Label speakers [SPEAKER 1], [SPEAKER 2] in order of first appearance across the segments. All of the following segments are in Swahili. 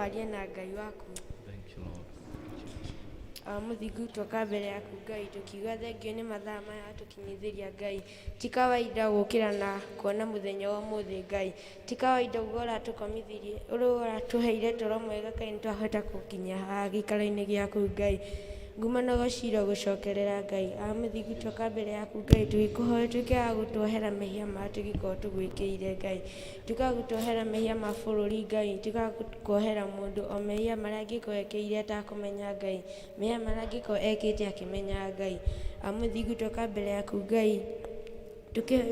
[SPEAKER 1] warie na Ngai waku. Mũthingu twoka mbere yaku Ngai tukiuga thengio nĩ mathaa maya tukinyithĩria Ngai. Ti kawaida gũkĩra na kuona mũthenya wa ũmũthĩ Ngai. Ti kawaida uga ũratũkomithirie, ũratũheire toro mwega Ngai nĩtwahota gũkinya haha gĩikaro-inĩ gĩaku Ngai. Nguma na gũcira gũcokerera Ngai. Mũthingu twoka mbere yaku Ngai tũgĩkũhoya tuĩke wa gũtwohera mehia marĩa tũngĩkorwo tũgwĩkĩire Ngai. Tuĩke wa gũtwohera mehia ma bũrũri Ngai. Tuĩke wa gũtwohera mũndũ o mehia marĩa angĩkorwo ekĩire atakũmenya Ngai. Mehia marĩa angĩkorwo ekĩte akĩmenya Ngai. Mũthingu twoka mbere yaku Ngai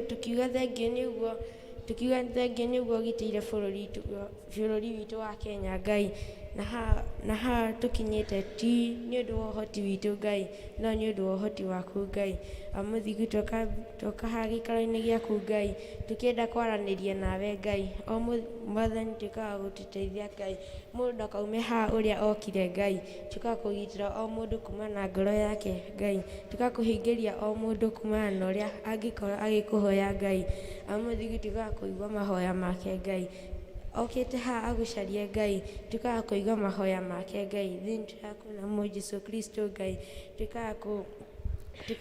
[SPEAKER 1] tukiuga thengio nĩ ũguo ũgitĩire bũrũri witũ wa Kenya Ngai. Na haha tũkinyĩte ti nĩ ũndũ wa ũhoti witũ Ngai, no nĩ ũndũ wa ũhoti waku Ngai. Mũthingu twoka haha gĩikaro-inĩ gĩaku Ngai tũkĩenda kwaranĩria nawe Ngai. O Mwathani tuĩka wa gũtũteithia Ngai. Mũndũ ndakaume haha ũrĩa okire Ngai. Tuĩka wa kũgitĩra o mũndũ kuma na ngoro yake Ngai. Tuĩka wa kũhingĩria o mũndũ kumana na ũrĩa angĩkorwo agĩkũhoya Ngai. Mũthingu tuĩka wa kũigua mahoya make Ngai. Okĩte haha agũcarie Ngai. Tuĩka wa kũigua mahoya make Ngai. Thĩinĩ yaku na mũndũ Jesũ Kristo Ngai. Tuĩka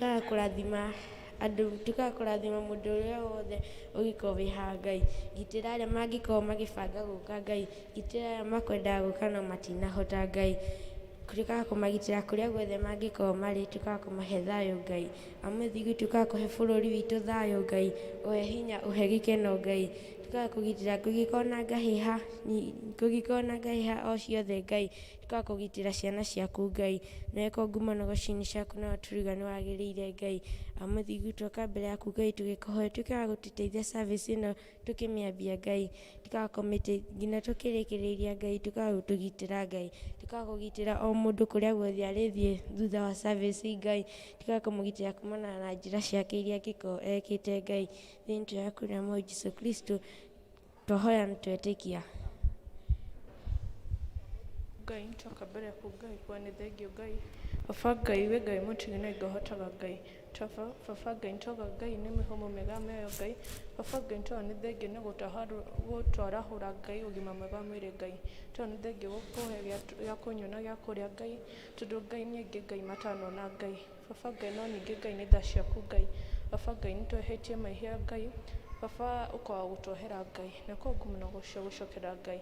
[SPEAKER 1] wa kũrathima andũ, tuĩka wa kũrathima mũndũ ũrĩa wothe ũgĩkorwo wĩ haha Ngai. Gitĩra arĩa mangĩkorwo magĩbanga gũka Ngai. Gitĩra arĩa makwendaga gũka no matinahota Ngai. Tuĩka wa kũmagitĩra kũrĩa guothe mangĩkorwo marĩ. Tuĩka wa kũmahe thayũ Ngai. Mũthingu tuĩka wa kũhe bũrũri witũ thayũ Ngai. Ũhe hinya, ũhe gĩkeno Ngai. Tuĩka wa kũgitĩra kũngĩkorwo na ngahĩha o ciothe Ngai. Tuĩka wa kũgitĩra ciana ciaku Ngai. Naweko nguma na gũcini ciaku na tũruga nĩ wagĩrĩire Ngai. Mũthingu twoka mbere yaku Ngai tũgĩkũhoya tuĩke wa gũtũteithia service ĩno tũkĩmĩambia Ngai. Tuĩka wa kũmĩte nginya tũkĩrĩkĩrĩria Ngai. Tuĩka wa gũtũgitĩra Ngai. Tuĩka wa kũgitĩra o mũndũ kũrĩa guothe arĩthiĩ thutha wa service Ngai. Tuĩka wa kũmũgitĩra kumana na njĩra ciake iria angĩkorwo ekĩte Ngai. Thĩinĩ yaku na mũndũ Jesũ Kristo twahoya na twetĩkia.
[SPEAKER 2] Ngai twoka mbere yaku Ngai kwani thengio Ngai. Baba Ngai we Ngai mũtigane ngahotaga Ngai. Baba Ngai nĩtwauga Ngai nĩ mĩhũmũ mĩega mĩoyo Ngai. Baba Ngai nĩtwauga nĩ thengio nĩ gũtwarahũra Ngai ũgima mwega wa mwĩrĩ Ngai. Nĩtwauga nĩ thengio gũkũhe gĩa kũnyua na gĩa kũrĩa Ngai. Tondũ Ngai nĩ aingĩ Ngai matanona Ngai. Baba Ngai no ningĩ Ngai nĩ tha ciaku Ngai. Baba Ngai nĩtwehĩtie mahia Ngai. Baba ũkaga gũtwohera Ngai. Nako ngumana gũcokera Ngai.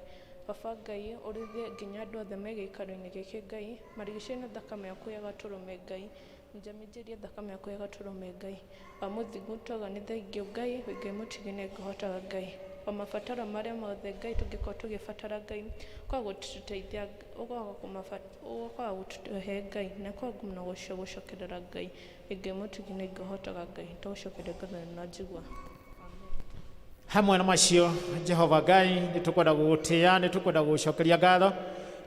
[SPEAKER 2] Baba Ngai ũrĩthie nginya andũ othe me gĩikaro-inĩ gĩkĩ Ngai. Marigicĩirio nĩ thakame yaku ya gatũrũme Ngai. Minjaminjĩrie thakame yaku ya gatũrũme Ngai. Mũthingu twauga nĩ thengio Ngai we Ngai mũtigane ngahotaga Ngai. O mabataro marĩa mothe Ngai tũngĩkorwo tũgĩbatara Ngai. Ũkaga gũtũteithia, ũkaga gũtũhe Ngai. Nako ngumana gũcokerera Ngai. We Ngai mũtigane ngahotaga Ngai. Tũgũcokeria ngatho na njigua.
[SPEAKER 3] Hamwe na macio Jehova Ngai nĩtũkwenda gũgũtĩĩa, nĩtũkwenda gũgũcokeria ngatho.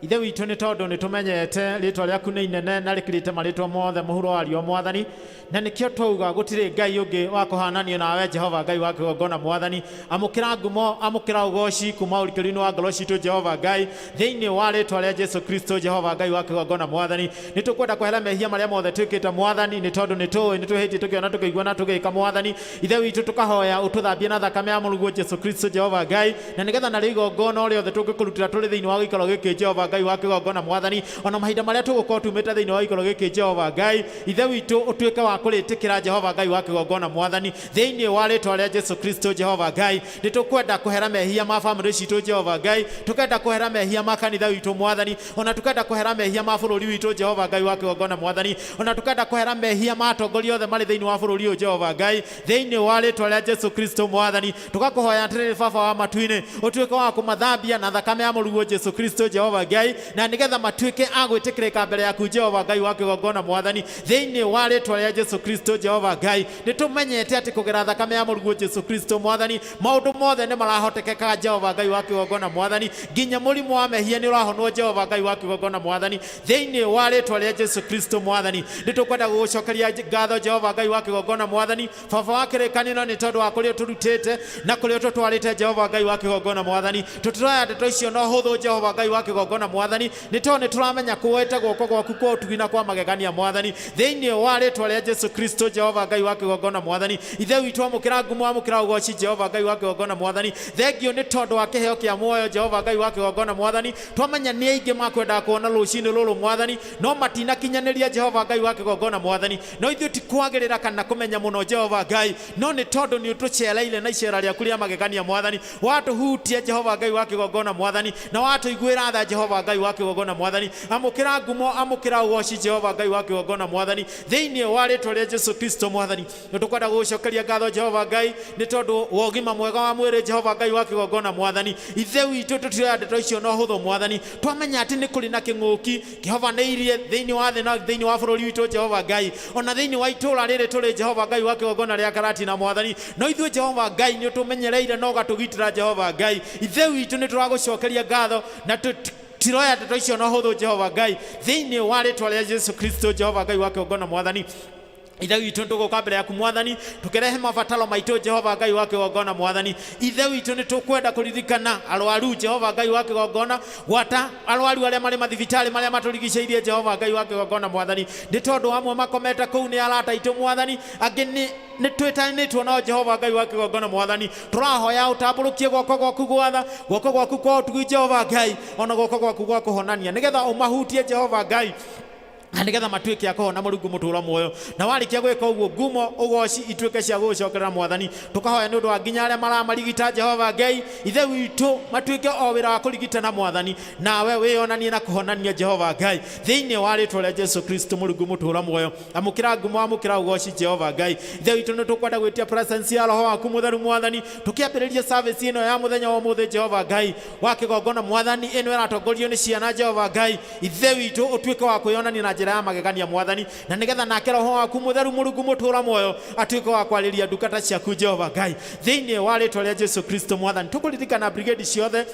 [SPEAKER 3] Ithe witũ nĩ tondũ nĩtũmenyete rĩtwa rĩaku nĩ inene na rĩkĩrĩte marĩtwa mothe mũhuro wario Mwathani, na nĩkĩo twauga gũtirĩ Ngai ũngĩ wa kũhananio nawe Jehova Ngai wa kĩgongona Mwathani. Amũkĩra ngumo, amũkĩra ũgoci kuma ũrikĩrũ-inĩ wa ngoro citũ Jehova Ngai thĩinĩ wa rĩtwa rĩa Jesũ Kristo Jehova Ngai wa kĩgongona Mwathani. Nĩtũkwenda kwehera mehia marĩa mothe twĩkĩte Mwathani, nĩ tondũ nĩtũĩ nĩtwĩhĩtie tũkĩona tũkĩigua na tũgĩka Mwathani. Ithe witũ tũkahoya ũtũthambie na thakame ya mũrũguo Jesũ Kristo Jehova Ngai, na nĩgetha narĩ igongona o rĩothe tũngĩkũrutĩra tũrĩ thĩinĩ wa gĩikaro gĩkĩ Jehova Ngai wa kĩgongona Mwathani, ona mahinda marĩa tũgũkorwo tumĩte thĩinĩ wa gĩikaro gĩkĩ Jehova Ngai, ithe witũ ũtuĩke wa kũrĩtĩkĩra Jehova Ngai wa kĩgongona Mwathani thĩinĩ wa rĩtwa rĩa Jesũ Kristo Jehova Ngai. Nĩtũkwenda kũhera mehia ma bamĩrĩ citũ Jehova Ngai, tũkenda kũhera mehia ma kanitha witũ Mwathani, ona tũkenda kũhera mehia ma bũrũri witũ Jehova Ngai wa kĩgongona Mwathani, ona tũkenda kũhera mehia ma atongoria othe marĩ thĩinĩ wa bũrũri ũyũ Jehova Ngai thĩinĩ wa rĩtwa rĩa Jesũ Kristo Mwathani. Tũgakũhoya atĩrĩrĩ Baba wa matu-inĩ ũtuĩke wa kũmathambia na thakame ya mũrũguo Jesũ Kristo Jehova Ngai, na nĩgetha matuĩke a gwĩtĩkĩrĩka mbere yaku Jehova Ngai wa kĩgongona Mwathani thĩinĩ wa rĩtwa rĩa Jesũ Kristo Jehova Ngai. Nĩtũmenyete atĩ kũgerera thakame ya mũrũguo Jesũ Kristo Mwathani maũndũ mothe nĩ marahotekeka Jehova Ngai wa kĩgongona Mwathani, nginya mũrimũ wa mehia nĩ ũrahonwo Jehova Ngai wa kĩgongona Mwathani thĩinĩ wa rĩtwa rĩa Jesũ Kristo Mwathani. Nĩtũkwenda gũgũcokeria ngatho Jehova Ngai wa kĩgongona Mwathani, Baba wa kĩrĩkanĩro, nĩ tondũ wa kũrĩa ũtũrutĩte na kũrĩa ũtũtwarĩte Jehova Ngai wa kĩgongona Mwathani. Tũtiroya ndeto icio no hũthũ Jehova Ngai wa kĩgongona gogona mwathani nitone turamenya kuwete goko gwaku kwa utugina kwa magegania mwathani thiini wa ritwa ria Jesu Kristo Jehova Ngai wa kigogona mwathani ithe witu amukira ngumo amukira ugoci Jehova Ngai wa kigogona mwathani thengio ni tondu wa kiheo kia muoyo Jehova Ngai wa kigogona mwathani twamenya ni aingi makwenda kuona rucini ruru mwathani no matina kinyaniria Jehova Ngai wa kigogona mwathani no ithu ti kwagirira kana kumenya muno Jehova Ngai no ni tondu ni utucereire na icera ria kuria magegania mwathani watu hutie Jehova Ngai wa kigogona mwathani na watu igwira tha Jehova Ngai wa kigogona mwathani amukira ngumo amukira ugoci Jehova Ngai wa kigogona mwathani thiini wa ritwa ria Jesu Kristo mwathani tukwenda gucokeria ngatho Jehova Ngai ni tondu wa ugima mwega wa mwiri Jehova Ngai wa kigogona mwathani ithe witu tutioya ndeto icio no huthu mwathani twamenya ati ni kuri na king'uki Jehova ni irie thiini wa thina thiini wa bururi witu Jehova Ngai ona thiini wa itura riri turi Jehova Ngai wa kigogona ria karati na mwathani no ithu Jehova Ngai ni utumenyereire no gatugitira Jehova Ngai ithe witu ni turagucokeria ngatho na tiroya ndeto icio no huthu Jehova Ngai thiini wa ritwa ria Jesu Kristo Jehova Ngai wa kigogona mwathani ithe witu ntuguka mbere yaku mwathani tukirehe mabataro maitu Jehova Ngai wa kigogona mwathani ithe witu ni tukwenda kuririkana arwaru Jehova Ngai wa kigogona gwata arwaru aria mari mathibitari maria maturigiceirie Jehova Ngai wa kigogona mwathani ni tondu amwe makomete kuu ni arata itu mwathani angi ni twitanitwo no Jehova Ngai wa kigogona mwathani turahoya utamburukie gwoko gwaku gwatha gwoko gwaku kwa utugi Jehova Ngai ona gwoko gwaku gwa kuhonania nigetha umahutie Jehova Ngai nigetha matuike akohona Mulungu mutura muoyo na warikia gwika uguo ngumo ugoci ituike cia gucokerera mwathani tukahoya ni undu wa nginya aria maramarigita Jehova Ngai ithe witu matuike o wira wa kurigitana mwathani nawe wionanie na kuhonania Jehova Ngai thiini wa ritwa ria Jesu Kristo Mulungu mutura muoyo amukira ngumo amukira ugoci Jehova Ngai ithe witu ni tukwenda gwitia presence ya roho waku mutheru mwathani tukiambiriria service ino ya muthenya wa muthe Jehova Ngai wa kigogona mwathani ino iratongorio ni ciana Jehova Ngai ithe witu utuike wa kwionania na njira ya magegania mwathani na nigetha nake roho waku mutheru Mulungu mutura muoyo atuike wa kwariria ndukata ciaku Jehova Ngai thiini wa ritwa ria Jesu Kristo mwathani tukuririkana brigade ciothe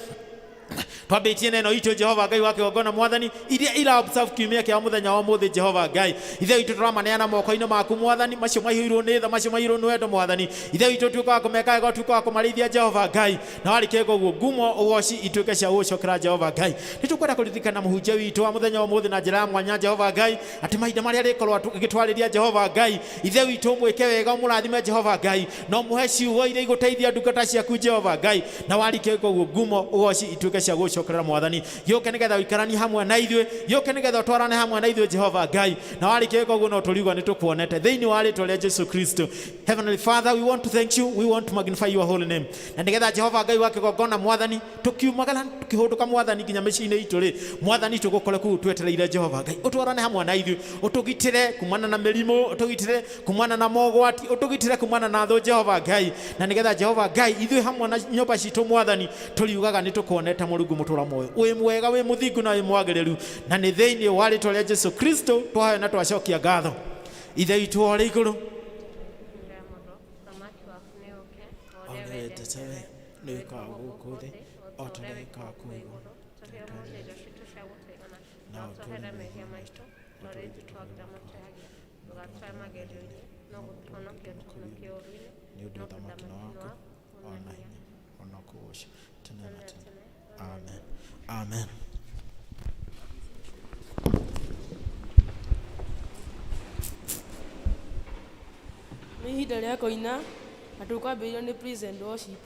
[SPEAKER 3] twambitie neno itu Jehova Ngai wa kigogona mwathani iria ira observe kiumia kia muthenya wa muthi Jehova Ngai ithe witu turamaneana moko-ini maku mwathani macio maihirwo ni tha macio maihirwo ni wendo mwathani ithe witu tuika wa kumeka ego tuika wa kumarithia Jehova Ngai na warikego guo ngumo ugoci ituike cia gucokera Jehova Ngai nitukwenda kuririkana muhunjia witu wa muthenya wa muthi na njira ya mwanya Jehova Ngai ati mahinda maria rikorwa igitwariria Jehova Ngai ithe witu mwike wega murathime Jehova Ngai no muhe ciugo iria iguteithia ndungata ciaku Jehova Ngai na warikego guo ngumo ugoci ituike cia gucokerera mwathani yuke nigetha wikarani hamwe na ithuĩ yuke nigetha twarane hamwe na ithuĩ Jehova Ngai na warĩkia ũguo no tũrigwo nĩ tũkuonete thĩinĩ wa rĩtwa rĩa Jesu Kristo. Heavenly Father, we want to thank you, we want to magnify your holy name. Na nigetha Jehova Ngai wa kĩgongona mwathani tukiumagara tukihũndũka mwathani nginya mĩciĩ-inĩ itũ rĩ mwathani tũgũkore kũu twetereire Jehova Ngai ũtwarane hamwe na ithuĩ ũtũgitĩre kumana na mĩrimũ ũtũgitĩre kumana na mogwati ũtũgitĩre kumana na thũ Jehova Ngai na nigetha Jehova Ngai ithuĩ hamwe na nyũmba citũ mwathani tũriugaga nĩ tũkuonete Mũrungu mũtũra muoyo wĩ mwega wĩ mũthingu na wĩ mwagĩrĩru na nĩ thĩinĩ wa rĩtwa rĩa Jesu Kristo twahoya na twacokia ngatho ithe witũ ũrĩ igũrũ nĩ wĩkaga gũkũ thĩ o ta ũrĩa wĩkaga kũu igũrũ na ũtũũre mehia maitũ na ũrĩa ithuĩ twagĩra ndũgatũtware magerio-inĩ no gũtũhonokia ũtũhonokie ũũru-inĩ nĩ ũndũ ũthamaki waku ona hinya ona kũgoca tene na tene. Amen. Amen.
[SPEAKER 4] Nĩ ihinda rĩa kũina na tũkwambĩrĩrio nĩ praise and worship.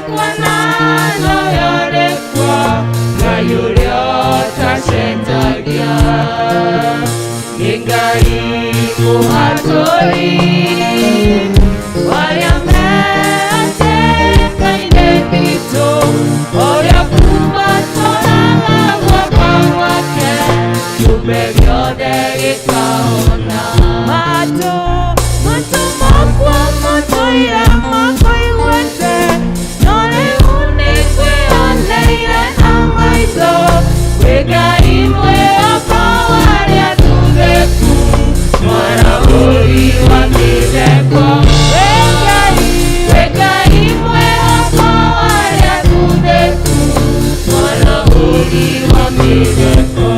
[SPEAKER 5] kwa nano yorekwa Ngai otacetagia Nĩ Ngai mũhatũri Ũrĩa meatĩka-inĩ witũ Ũrĩa kuma tũraga guoko gwake Kiumbe gĩothe gĩkahona Matũ makwa matũire makoiguĩte No rĩu nĩ ngwĩoneire na maitho Wĩ Ngai mwĩhoko warĩa thuthĩku Mwarahũri wa mĩtheko Wĩ Ngai mwĩhoko warĩa thuthĩku Mwarahũri wa mĩtheko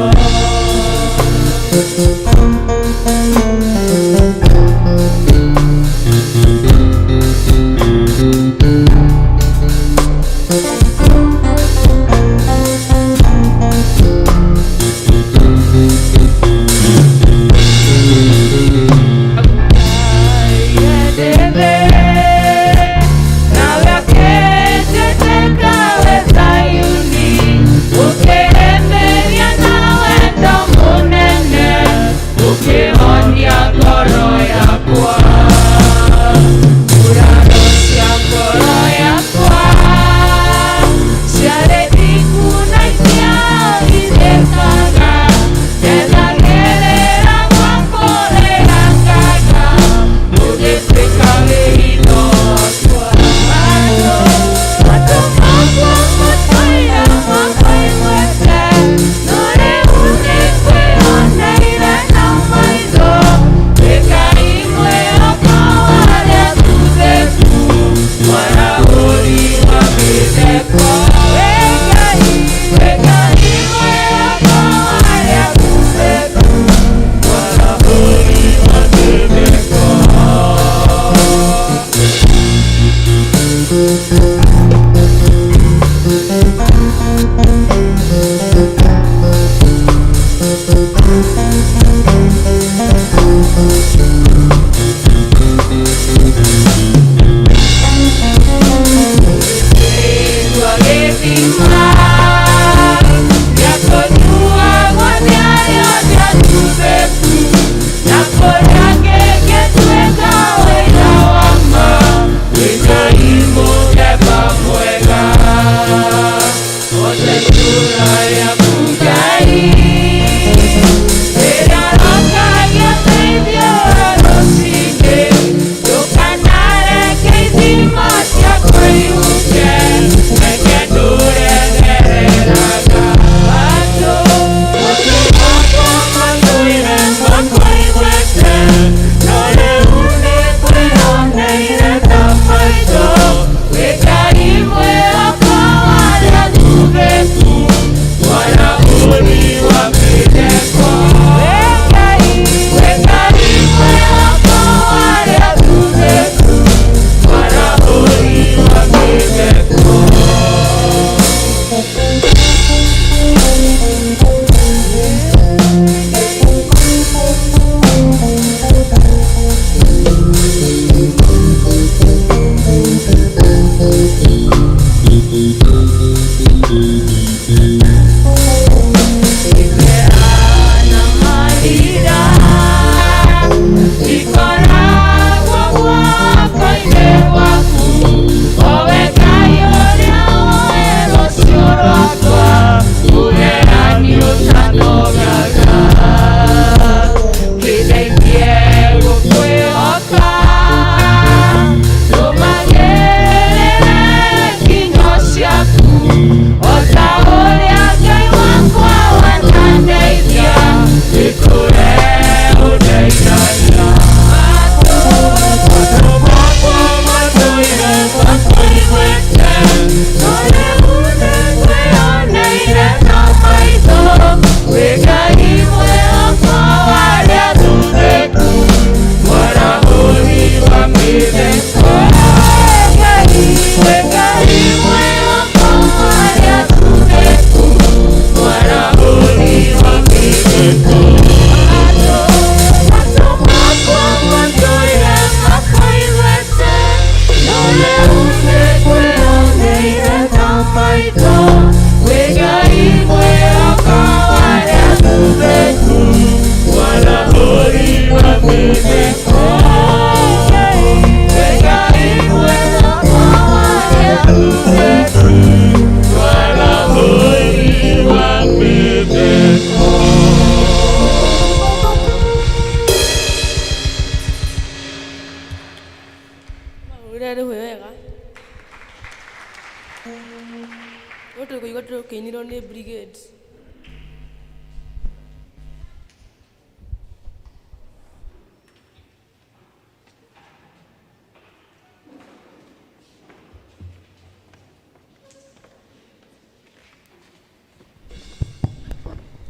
[SPEAKER 4] tũkũigua tũkĩinĩrwo nĩ brigades.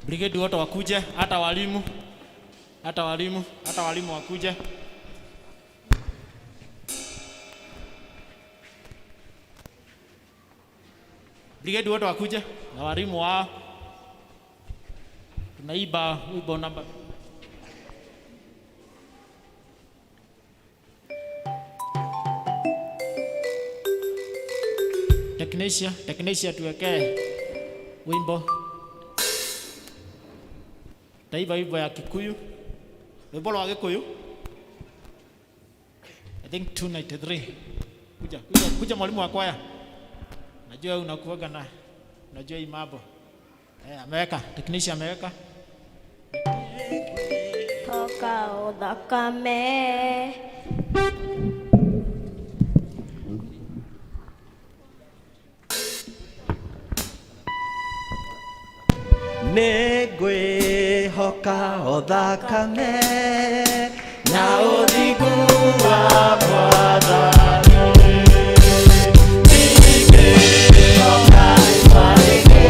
[SPEAKER 3] Brigade wote wakuje, hata walimu wakuje. Brigade wote wakuje na walimu wao. Tunaiba wimbo namba Technician tuwekee wimbo. Taiba wimbo ya Kikuyu. Wimbo wa Kikuyu. I think 293. Kuja mwalimu wa kwaya. Najua unakuaga na unajua hii mambo. Ameweka, technician ameweka.
[SPEAKER 6] Toka uthakame
[SPEAKER 7] Nĩngwĩhoka ũthakame na ũthingu wa Mwathani. Nĩngwĩhoka ũthathĩke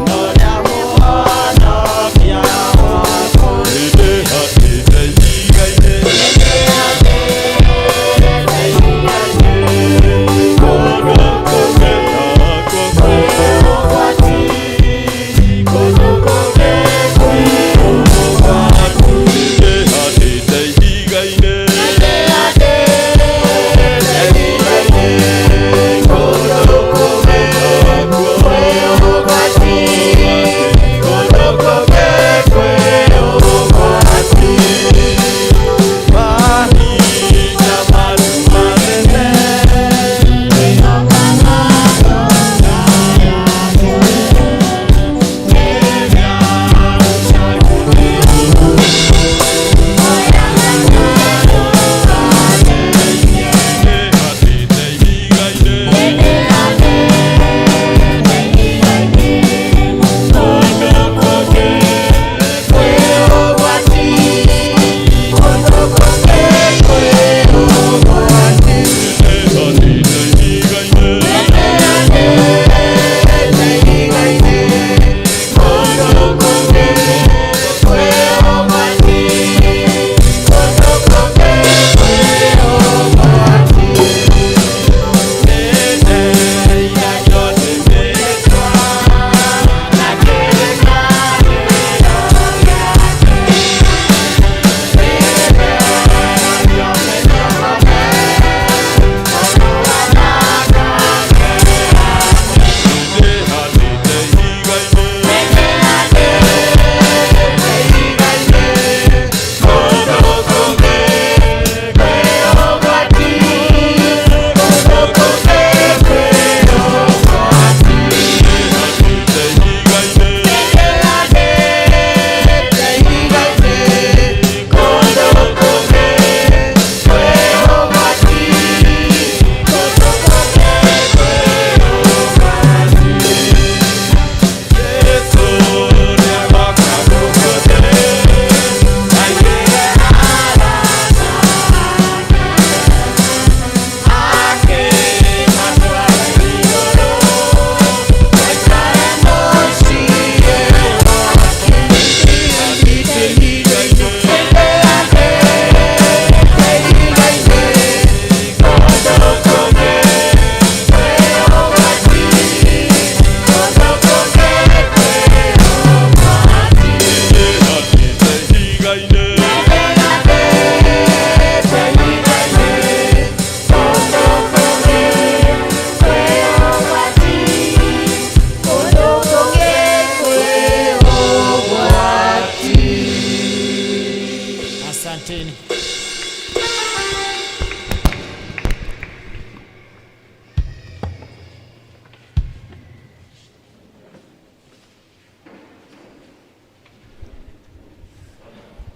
[SPEAKER 7] na ũrĩa mũhonokia wakwa. Nĩndĩhatĩte ihiga-inĩ, kũndũ kũngĩtakwo kwĩ ũgwati.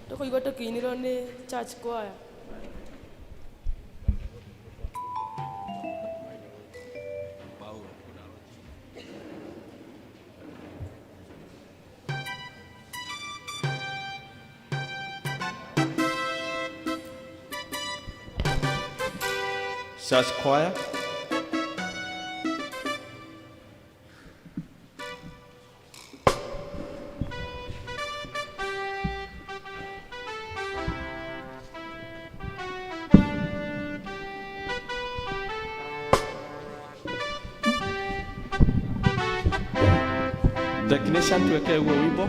[SPEAKER 4] Tũkũigua tũkĩinĩrwo nĩ church choir.
[SPEAKER 7] Church choir. Technician tuweke huo wimbo.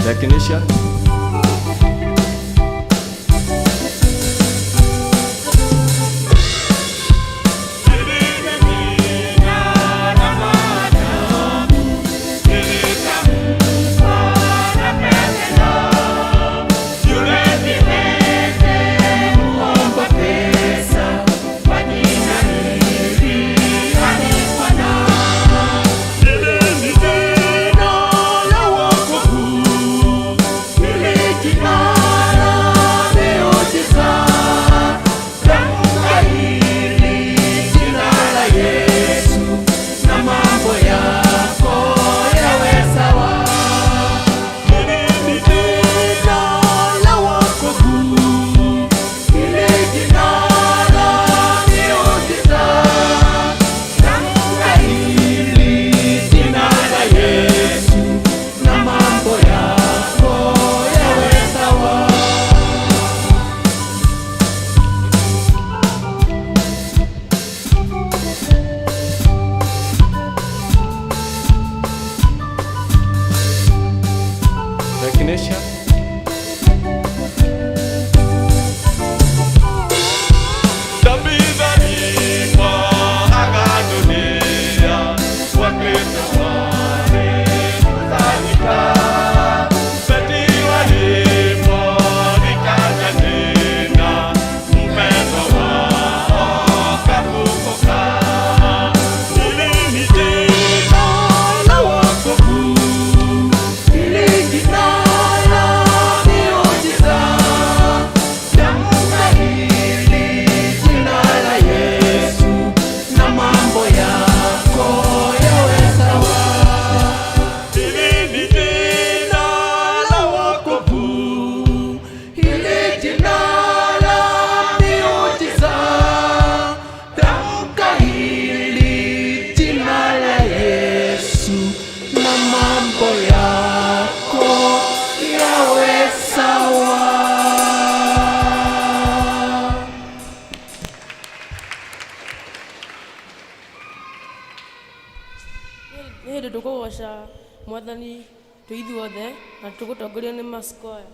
[SPEAKER 7] Technician. Thank
[SPEAKER 4] nĩ hĩndĩ tũkũgoca Mwathani twĩ ithuothe na tũgũtongorio nĩ Maskoya.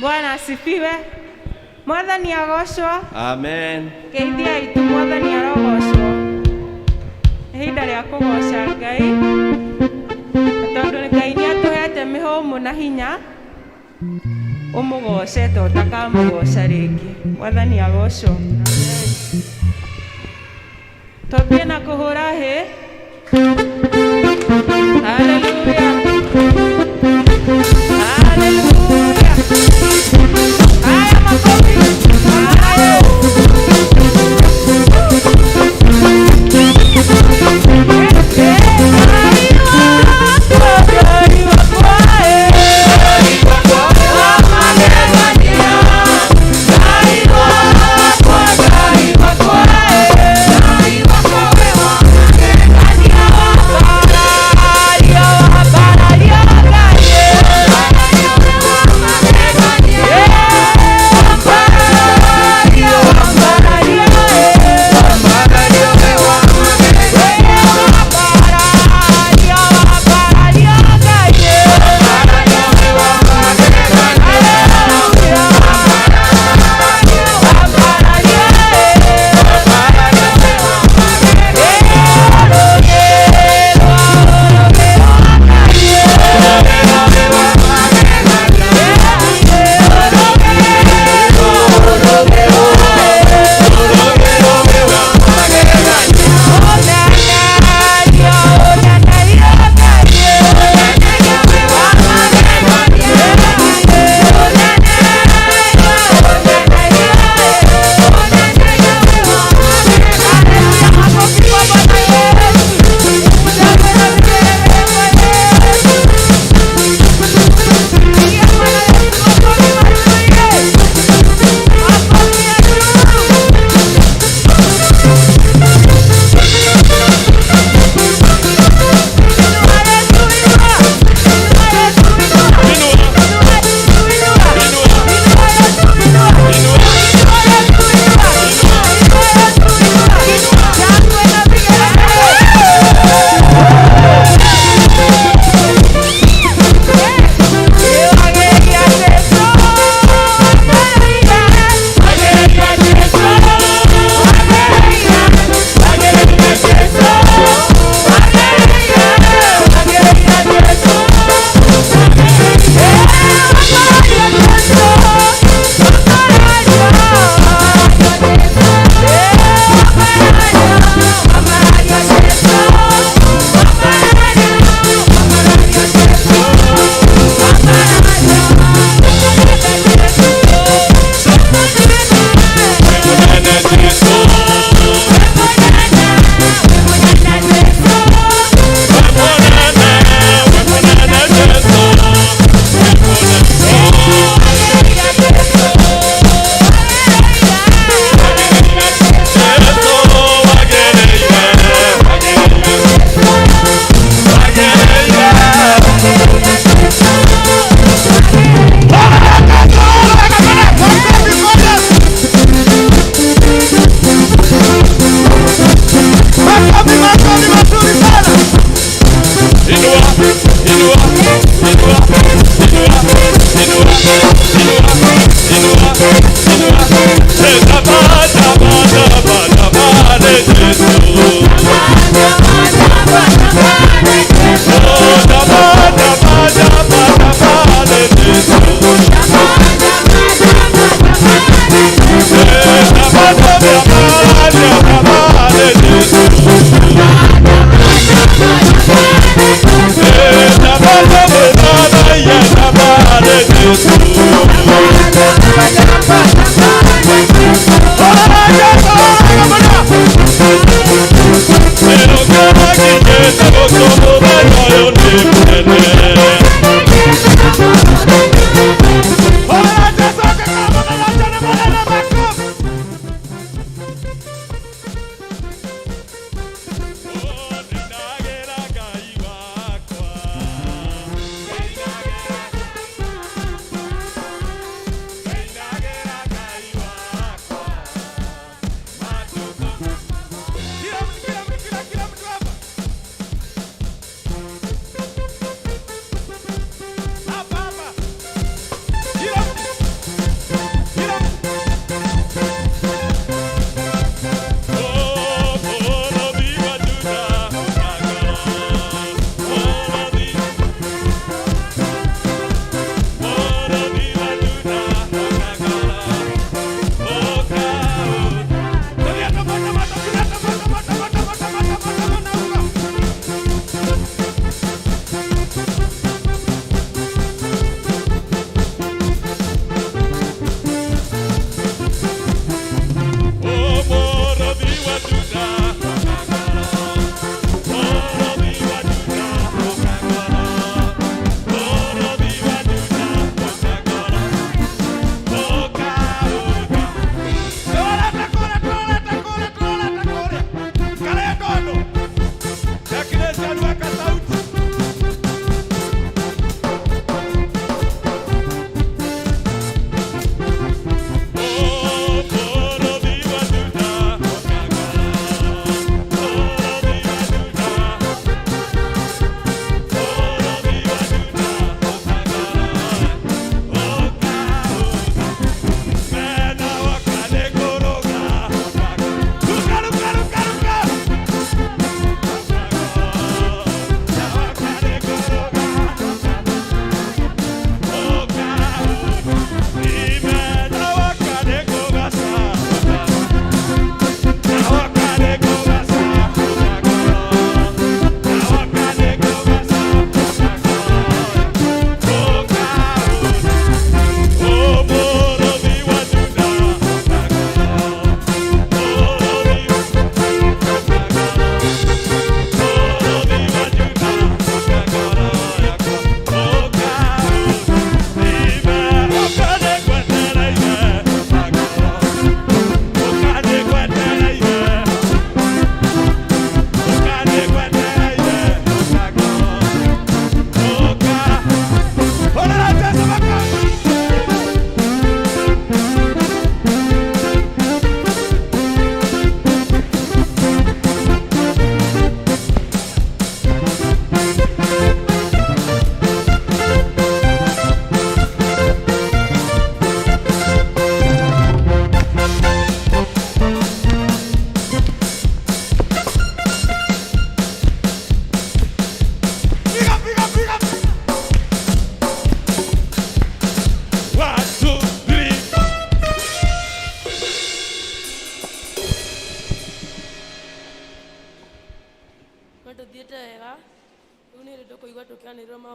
[SPEAKER 8] Bwana asifiwe. Mwathani agocwo.
[SPEAKER 7] Amen.
[SPEAKER 8] Geithia itu Mwathani arogocwo. Ihinda rĩa kũgoca Ngai. Tondũ Ngai nĩ atũhete mĩhũmũ na hinya. Ũmũgoce to takamũgoca rĩngĩ. Mwathani agocwo. Tũthiĩ na kũhũra hĩ. Hallelujah. Hallelujah. Haya makofi. Haya.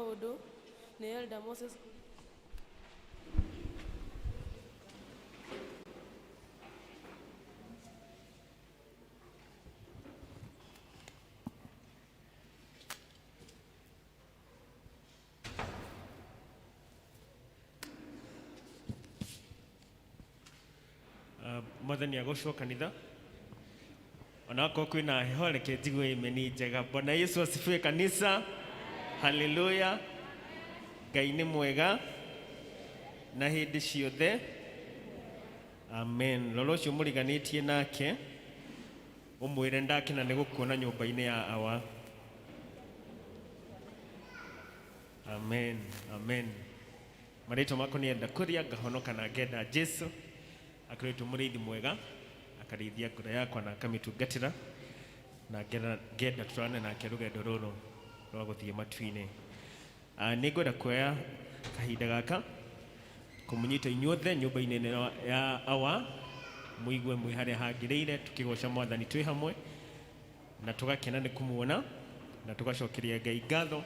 [SPEAKER 4] maũndũ nĩ Elder Moses.
[SPEAKER 9] Mwathani agocwo kanitha onako kwina heho reke njigwe imeni njega. Bwana Yesu asifiwe kanisa. Haleluya. Ngai nĩ mwega na hĩndĩ ciothe. Amen. Rora ũcio mũriganĩtie nake ũmwĩre ndakena nĩ gũkuona nyũmba-inĩ ya awa. Amen. Amen. Marĩtwa makwa nĩ enda kũria ngahonoka na ngenda Jesu akoretwo mũrĩithi mwega akarĩithia ngũra yakwa na akamĩtungatĩra na ngenda tũrane nake rũgendo rũrũ rwa gũthiĩ matu-inĩ. Nĩ ngwenda kuoya kahinda gaka kũmũnyita inyuothe nyũmba-inĩ ĩno ya awa mũigue mwĩ harĩa hangĩrĩire tũkĩgoca Mwathani twĩ hamwe na tũgakena nĩ kũmuona na tũgacokeria Ngai ngatho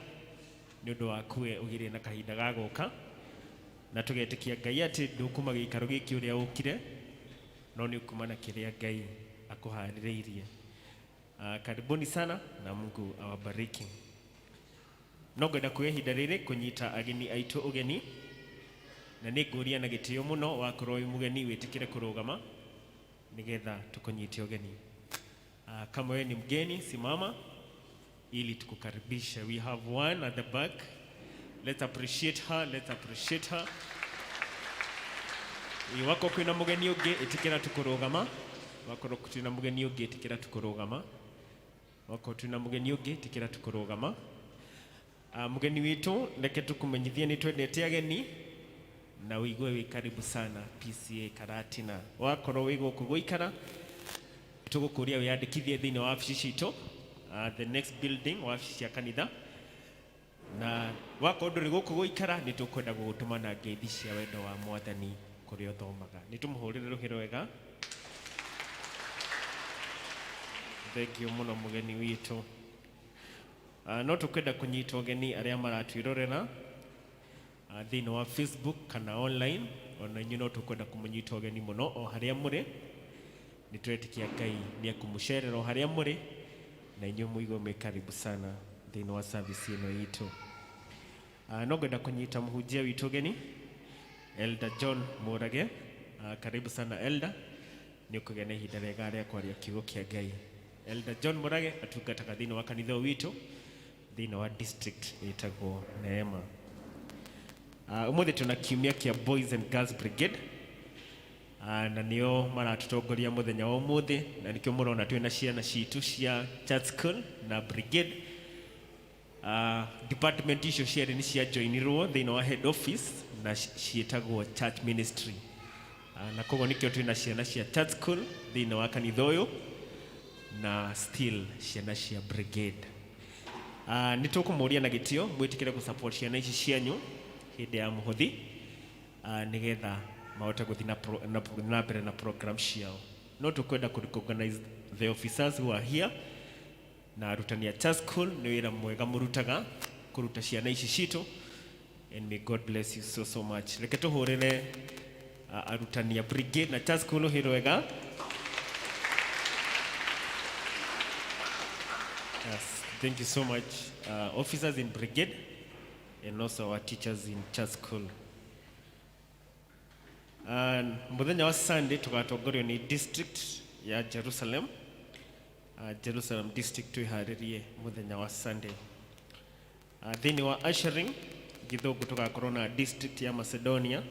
[SPEAKER 9] nĩ ũndũ waku we ũgĩrĩ na kahinda ga gũka na tugetĩkia Ngai atĩ ndũkuma gĩikaro gĩkĩ ũrĩa ũkire no nĩ ũkuma na kĩrĩa Ngai akũharĩrĩirie. Karibuni sana na Mungu awabariki. No ngwenda kuoya ihinda rĩrĩ kũnyita ageni aitũ ũgeni na nĩ ngũria na gĩtĩo mũno wakorwo wĩ mũgeni wĩtĩkĩre kũrũgama nĩgetha tũkũnyite ũgeni. Kama wewe ni mgeni simama ili tukukaribishe. We have one at the back. Let's appreciate her. Let's appreciate her. Wako kwina mugeni ũngĩ ĩtĩkĩra tũkũrũgama. Wako kwina mugeni ũngĩ ĩtĩkĩra tũkũrũgama. Wako kwina mugeni ũngĩ ĩtĩkĩra tũkũrũgama. Mugeni witũ reke tũkũmenyithie nĩ twendete ageni na ũigue wĩ karibu sana PCA Karatina. Wakorwo wĩ gũkũ gũikara tũgũkũria wĩyandĩkithie thĩinĩ wa wabici citũ the next building wabici cia kanitha. Na wako ndũrĩ gũkũ gũikara nĩ tũkwenda gũgũtũma na ngeithi cia wendo wa Mwathani kũrĩa ũthomaga. Nĩ tũmũhũrĩre rũhĩ rwega. Thengio mũno mũgeni witũ. No tũkwenda kũnyita ũgeni arĩa maratwĩrorera thĩinĩ wa Facebook kana online. Ona inyuĩ no tũkwenda kũmũnyita ũgeni mũno o harĩa mũrĩ. Nĩ twetĩkia Ngai nĩ ekũmũcerera o harĩa mũrĩ na inyuĩ mũigue mwĩ karibu sana thĩinĩ wa service ĩno itũ. No ngwenda kũnyita mũhunjia witũ ũgeni Elder John Mũrage. Karibu sana Elder. Nĩ ũkũgĩa na ihinda rĩega rĩa kwaria kiugo kĩa Ngai. Elder John Mũrage atungataga thĩinĩ wa kanitha witũ thĩinĩ wa district ĩtagwo Neema. Ũmũthĩ tũna kiumia kĩa Boys and Girls Brigade na nĩo maratũtongoria mũthenya wa ũmũthĩ na nĩkĩo mũrona twĩna ciana citũ cia church school na brigade. Department icio cierĩ nĩ cia joinirwo thĩinĩ wa head office na ciĩtagwo church ministry. Na koguo nĩkĩo twĩna ciana cia church school thĩinĩ wa kanitha ũyũ na still ciana cia brigade. Nĩ tũkũmũria na gĩtĩo mwĩtĩkĩre gũsupport ciana ici cianyu hĩndĩ ya mũhothi nĩgetha mahote gũthiĩ na mbere na program ciao. No tũkwenda kũ-recognize the officers who are here na arutani a church school. Nĩ wĩra mwega mũrutaga kũruta ciana ici citũ and may God bless you so much. Reke tũhũrĩre arutani a brigade na church school rũhĩ rwega. Yes, thank you so much officers in brigade and also our teachers in church school. Mũthenya wa Sunday tũgatongorio nĩ district ya Jerusalem. Jerusalem district twĩharĩrie mũthenya wa Sunday. Thĩinĩ wa ushering Gĩthũngũ tũgakorwo na district ya Macedonia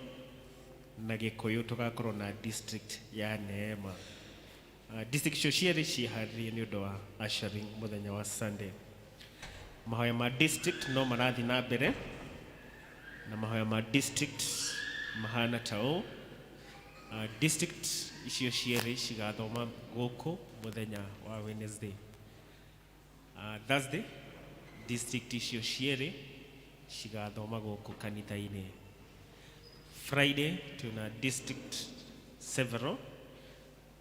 [SPEAKER 9] na Gĩkũyũ tũgakorwo na district ya Neema. District icio cierĩ ciĩharĩrie nĩ ũndũ wa ushering mũthenya wa Sunday. Mahoya ma district no marathiĩ na mbere na mahoya ma district mahana ta ũũ. District icio cierĩ cigathoma gũkũ mũthenya wa Wednesday. Thursday district icio cierĩ cigathoma gũkũ kanitha-inĩ. Friday tuna district several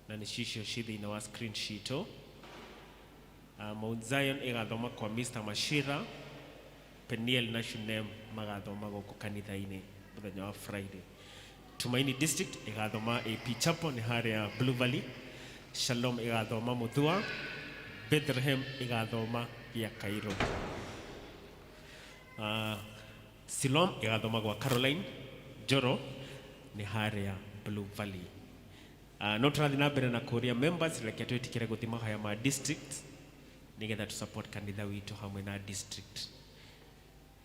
[SPEAKER 9] na nĩ cicio ci thĩinĩ wa screen sheet. Mount Zion ĩgathoma kwa Mr. Mashira. Peniel na Shunem magathoma gũkũ kanitha-inĩ mũthenya wa Friday. Tumaini District igathoma AP Chapel ni harĩa Blue Valley. Shalom igathoma Muthua. Bethlehem igathoma gĩa Cairo. Silom igathoma gwa Caroline. Joro ni harĩa Blue Valley. No tũrathiĩ na mbere na kũria members reke twĩtĩkĩre gũthiĩ mahoya ma district nigetha tu support kanitha witũ hamwe na district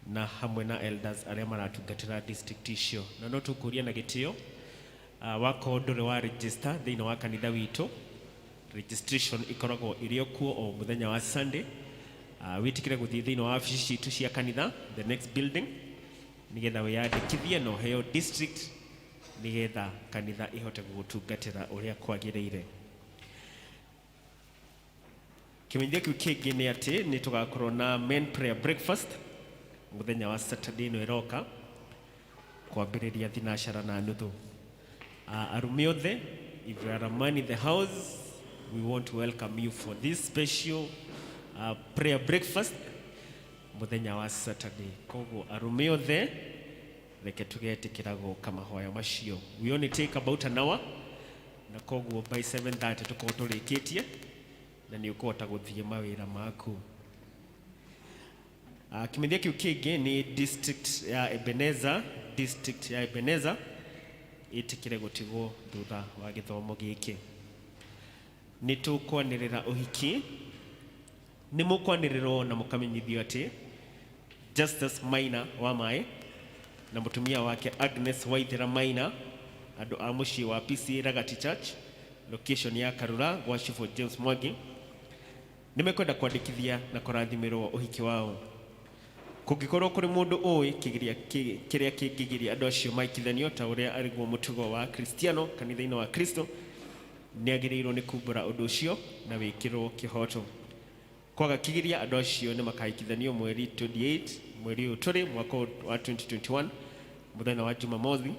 [SPEAKER 9] na hamwe na elders arĩa maratungatĩra district icio. Na no tũkũria na gĩtĩo wako ndũrĩ wa register thĩinĩ wa kanitha witũ. Registration ikoragwo ĩrĩ kuo o mũthenya wa Sunday. Wĩtĩkĩre gũthiĩ thĩinĩ wa wabici citũ cia kanitha, the next building, nigetha wĩyandĩkithie na ũheo district nigetha kanitha ihote gũgũtungatĩra ũrĩa kwagĩrĩire. Kĩmenyithia kĩu kĩngĩ nĩ atĩ nĩ tũgakorwo na men prayer breakfast mũthenya wa Saturday ĩno ĩroka kwambĩrĩria thinacara na nuthu. Arũme othe, if you are a man in the house, we want to welcome you for this special prayer breakfast mũthenya wa Saturday. Koguo arũme othe reke tugetĩkĩra gũka mahoya macio. We only take about an hour na koguo by 7:30 tũkorwo tũrĩkĩtie na nĩ ũkũhota gũthiĩ mawĩra maku. Kĩmenyithia kĩu kĩngĩ nĩ district ya Ebenezer. District ya Ebenezer ĩtĩkĩre gũtigwo thutha wa gĩthomo gĩkĩ. Nĩ tũkwanĩrĩra ũhiki. Nĩ mũkwanĩrĩrwo na mũkamenyithio atĩ Justus Maina wa Maĩ na mũtumia wake Agnes Waithera Maina, andũ a mũciĩ wa PCA Ragati Church, location ya Karura gwa Chifu James Mwangi, nimekwenda kwandĩkithia na kũrathimĩrwo ũhiki wao. Kũngĩkorwo kũrĩ mũndũ ũĩ kĩrĩa kĩngĩgiria andũ acio maikithanio ta ũrĩa arĩguo mũtugo wa Kristiano kanitha-inĩ wa Kristo, nĩ agĩrĩirwo nĩ kumbũra ũndũ ũcio na wĩkĩrwo kĩhoto. Kwaga kĩgiria andũ acio nĩ makaikithanio mweri 28 mweri ũyũ tũrĩ mwaka wa 2021 mũthenya wa Jumamothi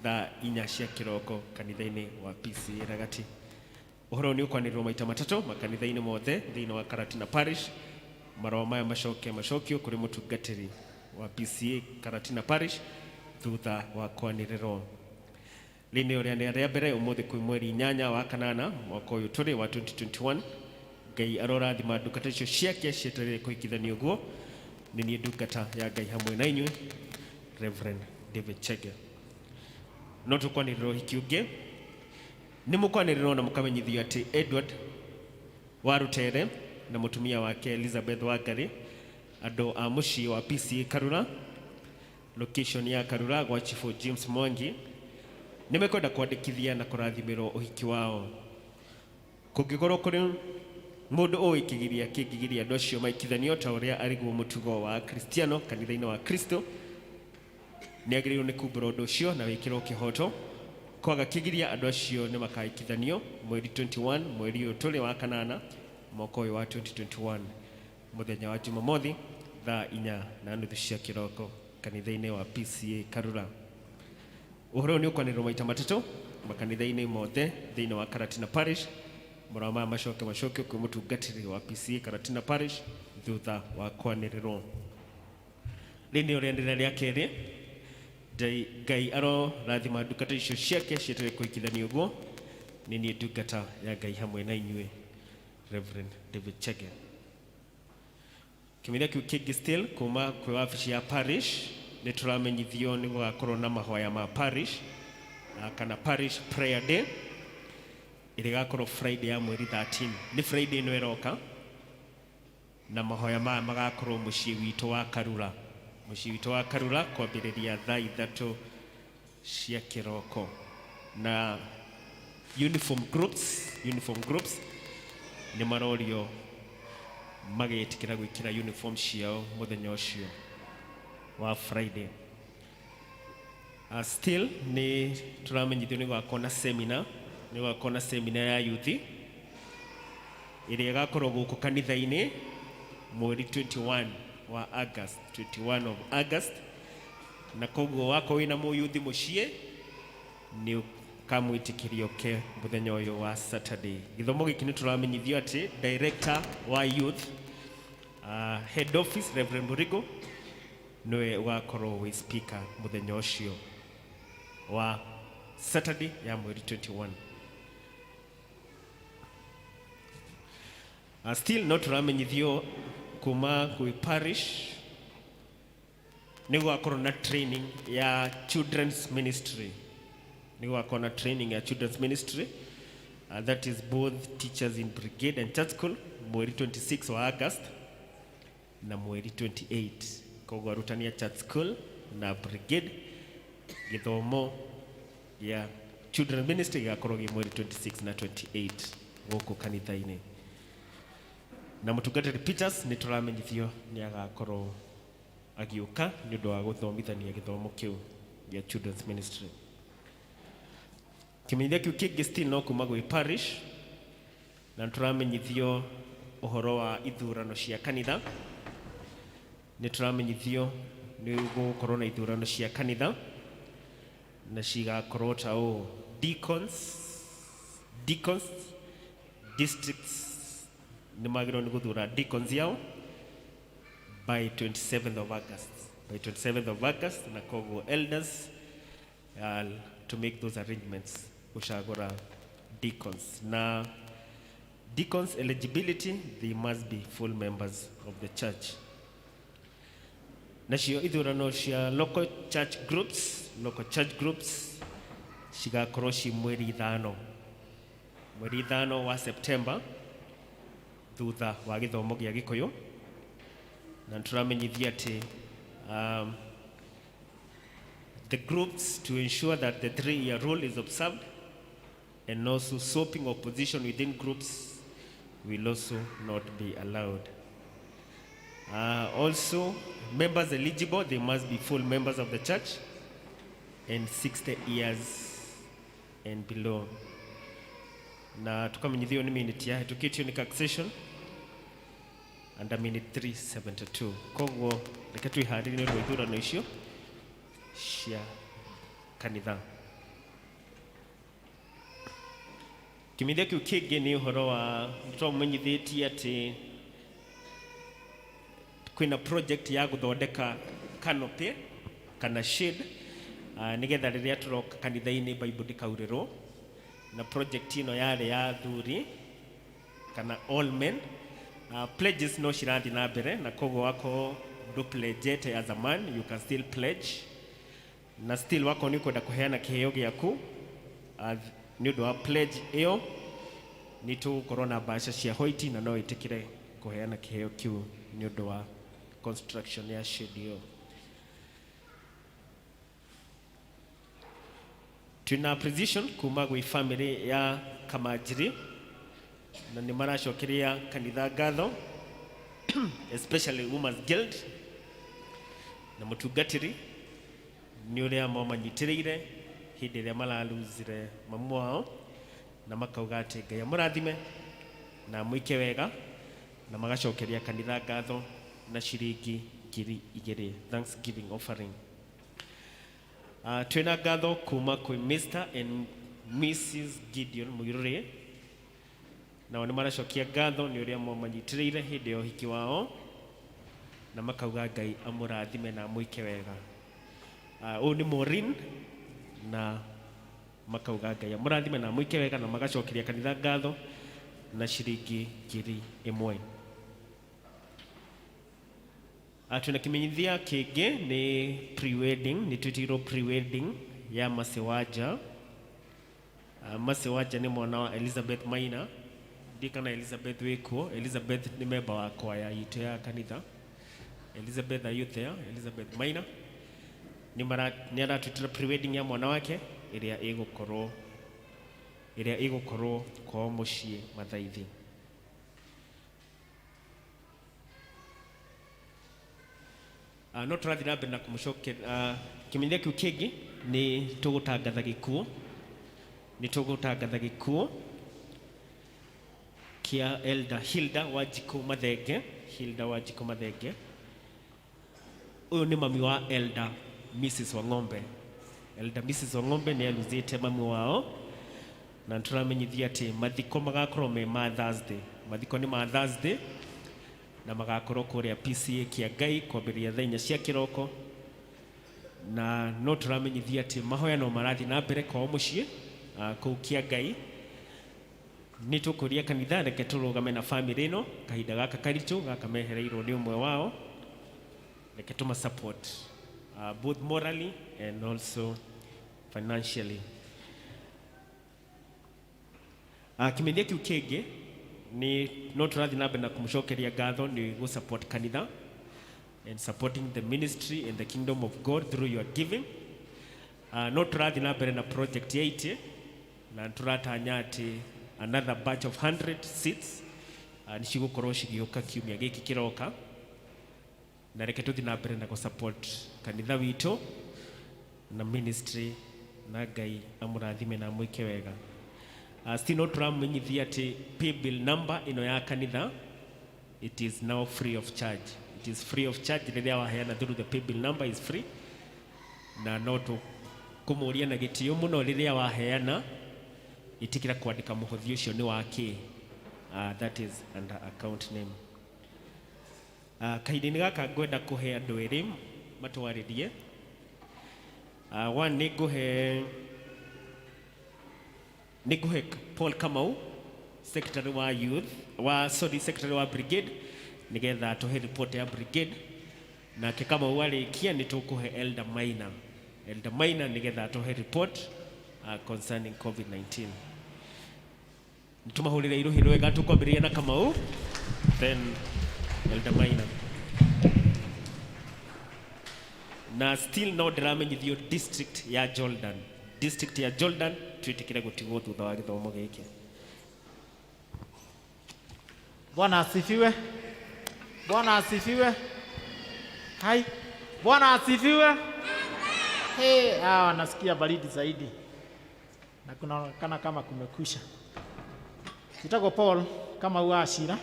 [SPEAKER 9] thaa 4 cia kĩroko kanitha-inĩ wa PCA Ragati. Ũhoro nĩ ũkwanĩrĩrwo maita matatũ makanitha-inĩ mothe thĩinĩ wa Karatina Parish. Marũa maya macokio kũrĩ mũtungatĩri wa PCA Karatina Parish thutha wa kwanĩrĩrwo. Rĩnĩ ũrĩa nĩ rĩa mbere ũmũthĩ kwĩ mweri 8 wa kanana mwaka ũyũ tũrĩ wa 2021. Ngai arorathima ndungata icio ciake cietereire kũhikithanio guo. Nĩ niĩ ndungata ya Ngai hamwe na inyuĩ, Reverend David Chege. No tũkwanĩrĩrwo ũhiki ũngĩ. Nĩ mũkwanĩrĩrwo na mũkamenyithio atĩ Edward Warutere na mũtumia wake Elizabeth Wangari, andũ a mũciĩ wa PCA Karura, location ya Karura gwa Chifu James Mwangi, nimekwenda kwandĩkithia na kũrathimĩrwo ũhiki wao. Kũngĩkorwo kũrĩ mũndũ ũĩ kĩgiria kĩngĩgiria andũ acio maikithanio ta ũrĩa arĩguo mũtugo wa Kristiano kanitha-inĩ wa Kristo, nĩ agĩrĩirwo nĩ kumbũra ũndũ ũcio na wĩkĩrwo kĩhoto. Kwaga kĩgiria andũ acio nĩ makaikithanio mweri 21 mweri ũyũ tũrĩ wa kanana mwaka ũyũ wa 2021 mũthenya wa Jumamothi thaa 4:30 cia kĩroko kanitha-inĩ wa PCA Karura. Ũhoro nĩ ũkwanĩrĩrwo maita matatũ makanitha-inĩ mothe thĩinĩ wa Karatina Parish. Marũa maya macokio kwĩ mũtungatĩri wa PCA Karatina Parish thutha wa kwanĩrĩrwo. Rĩnĩ ũrĩa nĩ rĩa kerĩ. Ngai arorathima ndungata icio ciake cietereire kũhikithanio guo. Nĩ niĩ ndungata ya Ngai hamwe na inyuĩ, Reverend David Chege. Kĩmenyithia kĩu kĩngĩ still kuma kwĩ wabici ya parish nĩ tũramenyithio nĩ gũgakorwo na mahoya ma parish kana parish prayer day ĩrĩa ĩgakorwo Friday ya mweri 13. Nĩ Friday ĩno ĩroka na mahoya maya magakorwo mũciĩ witũ wa Karura. Mũciĩ witũ wa Karura kwambĩrĩria thaa 3 cia kĩroko. Na uniform groups nĩ marorio magĩtĩkĩra gwĩkĩra uniform ciao mũthenya ũcio wa Friday. Still nĩ tũramenyithio nĩ gũgakorwo na seminar ya youth ĩrĩa ĩgakorwo gũkũ kanitha-inĩ mweri 21 of August. Na koguo wakorwo wĩna mũyuthi mũciĩ nĩ kamwĩtĩkĩrio ke mũthenya ũyũ wa Saturday. Gĩthomo gĩkĩ nĩ tũramenyithio atĩ director wa youth head office Reverend Murigo niwe ugakorwo wi speaker muthenya ucio wa Saturday ya mweri 21. Still no turamenyithio kuma kwi parish ni gwakorwo na training ya children's ministry. Ni gwakorwo na training ya children's ministry. That is both teachers in brigade and church school mweri 26 wa August na mweri 28. Koguo arutani ya church school na brigade githomo ya children's ministry gakorwo gi mweri 26 na 28 guku kanitha-ini. Na mutungatiri Peters ni turamenyithio ni agakorwo agiuka ni undu wa guthomithania githomo kiu ya children's ministry. Kimenyithia kiu kingi still no kuma gwi parish na turamenyithio uhoro wa ithurano cia kanitha. Ni turamenyithio ni gukorwo na ithurano cia kanitha na cigakorwo ta deacons districts ni magiro ni guthura deacons yao by 27th of August. By 27th of August na koguo elders to make those arrangements kushagora deacons. Na deacons eligibility, they must be full members of the church. Na cio ithurano cia local church groups cigakorwo ci mweri 5 wa September thutha wa githomo gia Gikuyu. Na turamenyithia ati the groups, to ensure that the 3-year rule is observed, and also swapping of position within groups will also not be allowed. Also, members eligible, they must be full members of the church and 60 years and below. Na tukamenyithio ni minute ya hetukitio ni accession under minute 372. Koguo reke twiharĩrie nĩ ithurano icio cia kanitha. Kimenyithia kiu kingi ni uhoro wa nitũmenyithĩtie atĩ kwina project ya guthondeka canopy kana shade nigetha rĩrĩa tũroka kanitha-inĩ Bible ndikaurĩrwo. Na project ino yale ya thuri kana all men. Pledges no shirandi na mbere na koguo wako do pledge as a man, you can still pledge. Na still wako ni kwenda kuheana kiheo giaku ni undu wa pledge iyo ni tugukorwo na mbaca cia hoiti na no itikire kuheana kiheo kiu ni undu wa construction ya shade iyo. Tuna precision kuma gwi family ya Kamajiri na ni maracokeria kanitha ngatho especially Women's Guild na mutungatiri ni uria mamanyitiriire hindi ria maraluzire mamu wao na makauga ati Ngai amurathime na muike wega na magacokeria kanitha ngatho na ciringi 2,000 Thanksgiving offering. Twina ngatho kuma kwi Mr. and Mrs. Gideon Muiruri na ni maracokia ngatho ni uria mamanyitiriire hindi ya uhiki wao na makauga Ngai amurathime na muike wega. Ni Maureen na makauga Ngai amurathime na muike wega na magacokeria kanitha ngatho na ciringi 1,000. Tuna kimenyithia kingi ni pre-wedding, ni twitiro pre-wedding ya Masewaja. Masewaja ni mwana wa Elizabeth Maina. Ndikana Elizabeth wikuo. Elizabeth ni member wa kwaya yitu ya kanitha. Elizabeth, are you there? Elizabeth Maina ni aratwitira pre-wedding ya mwana wake iria igukorwo kwa mucii Mathaithi. No turathi na mbere na kumucokeria kimenyithia kiu kingi ni tugutangatha gikuo kia Elder Hilda Wanjiku Mathenge. Uyu ni mami wa Elder Mrs. Wang'ombe. Elder Mrs. Wang'ombe ni aluzite mami wao na turamenyithia ati mathiko magakorwo me ma Thursday. Mathiko ni ma Thursday na magakorwo kuria PCA kia Ngai kwambiria thaa 4 cia kiroko, na no turamenyithia ati mahoya no marathi na mbere kwa mucii kuu kia Ngai. Ni tukuria kanitha reke turugame na family no kahinda gaka karitu gaka mehereirwo ni umwe wao, reke tuma support both morally and also financially. Kimenyia kiu kingi ni no turathi na mbere na kumcokeria ngatho ni go support kanitha and supporting the ministry and the kingdom of God through your giving. No turathi na mbere na project 80 na turatanya ati another batch of 100 seats ni cigukorwo cigiuka kiumia giki kiroka, na reke tuthi na mbere na go support kanitha witũ na ministry, na Ngai amurathime na mwike wega. Still no turamenyithia ati pay bill number ino ya kanitha, it is now free of charge. It is free of charge. Riria waheana through the pay bill number is free, na no tu kumuria na gitio muno riria waheana itikira kwandika muhothi ucio ni wake, that is under account name. Kahinda-ini gaka ngwenda kuhe andu eri matwaririe. One niguhe Paul Kamau, secretary wa youth secretary wa brigade, nigetha tuhe report ya brigade, na Kamau warikia ni tukuhe Elder Maina nigetha tuhe report concerning COVID-19. Nitumahurire iruhi rwega tukwambiria na Kamau, then Elder Maina. Na still no ndiramenyithio district ya Jordan twitikire gutigwo thutha wa githomo giki.
[SPEAKER 3] Bwana asifiwe. Bwana asifiwe. Hai. Bwana asifiwe. Hey, nasikia baridi zaidi. Na kunaonekana kama kumekwisha. Sitako Paul kama uashira